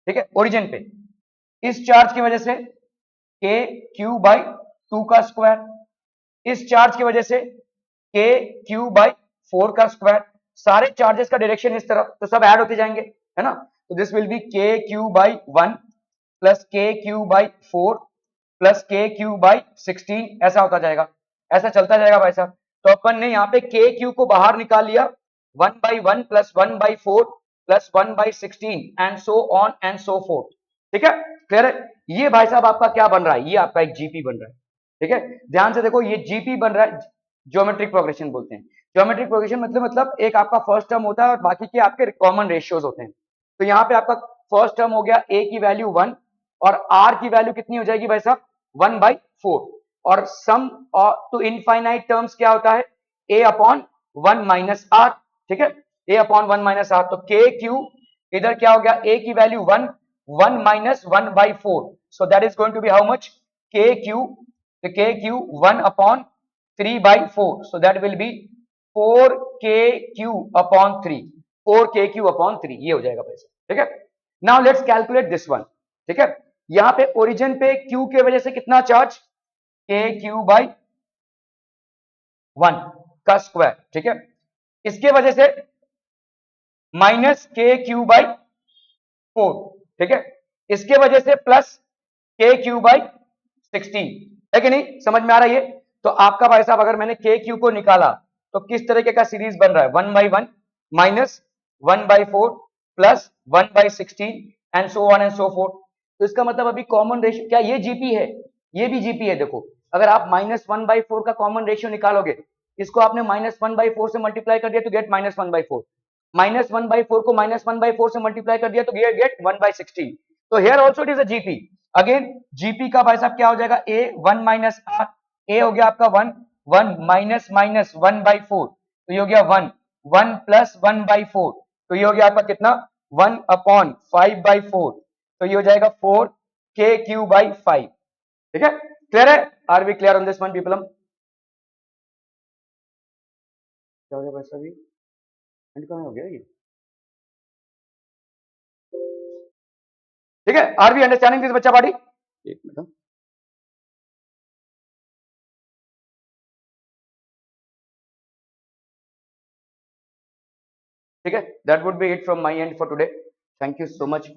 ठीक है, ओरिजिन पे। इस चार्ज की वजह से के क्यू बाई 2 का स्क्वायर, इस चार्ज की वजह से के क्यू बाई 4 का स्क्वायर, सारे चार्जेस का डायरेक्शन इस तरफ, तो सब ऐड होते जाएंगे, है ना। तो दिस विल बी के क्यू बाई 1 प्लस के क्यू बाई 4 प्लस के क्यू बाई 16, ऐसा होता जाएगा। ऐसा चलता जाएगा भाई साहब। तो अपन ने यहाँ पे के क्यू को बाहर निकाल लिया, 1/1 plus 1/4 plus 1/16 and so on and so fourth. ठीक है, क्लियर है। ये भाई साहब आपका क्या बन रहा है, ये आपका एक जीपी बन रहा है। ठीक है, ध्यान से देखो, ये जीपी बन रहा है, ज्योमेट्रिक प्रोग्रेशन बोलते हैं। ज्योमेट्रिक प्रोग्रेशन मतलब एक आपका फर्स्ट टर्म होता है और बाकी के आपके कॉमन रेशियोज होते हैं। तो यहाँ पे आपका फर्स्ट टर्म हो गया ए की वैल्यू 1 और आर की वैल्यू कितनी हो जाएगी भाई साहब, 1/4 और सम टू इनफाइनाइट टर्म्स क्या होता है, ए अपॉन 1 माइनस आर। ठीक है, ए अपॉन 1 माइनस आर। तो के क्यू इधर क्या हो गया, ए की वैल्यू 1, 1 minus 1/4, so that is going to be how much, K Q, K Q 1 upon 3/4, so that will be 4kq upon 3, 4kq upon 3, ये हो जाएगा पैसे। ठीक है, now let's calculate this one. ठीक है, यहां पे ओरिजिन पे q के वजह से कितना चार्ज, kq/1 का स्क्वायर। ठीक है, इसके वजह से माइनस kq/4। ठीक है, इसके वजह से प्लस kq/16 है कि नहीं, समझ में आ रहा है ये। तो आपका भाई साहब अगर मैंने kq को निकाला तो किस तरीके का सीरीज बन रहा है, 1/1 minus 1/4 plus 1/16 and so on and so fourth. तो इसका मतलब अभी कॉमन रेशियो क्या, ये जीपी है, ये भी जीपी है। देखो अगर आप -1/4 का कॉमन रेशियो निकालोगे, इसको आपने -1/4 से मल्टीप्लाई कर दिया तो गेट -1/4, -1/4 को -1/4 से मल्टीप्लाई कर दिया तो गेट 1/16। तो here also it is a GP. Again GP का भाई साहब क्या हो जाएगा, ए 1 माइनस आर, ए हो गया आपका 1, 1 माइनस माइनस 1/4, तो ये हो गया 1, 1 प्लस 1/4, तो ये हो गया आपका कितना, 1 अपॉन 5/4, तो ये हो जाएगा 4kq/5। ठीक है, क्लियर है, are we clear on this one people. हम क्या हो गया भाई साहब, एंड कहां हो गया ये, ठीक है, आर वी अंडरस्टैंडिंग दिस बच्चा पार्टी। एक मिनट, ठीक है, that would be it from my and for today. Thank you so much for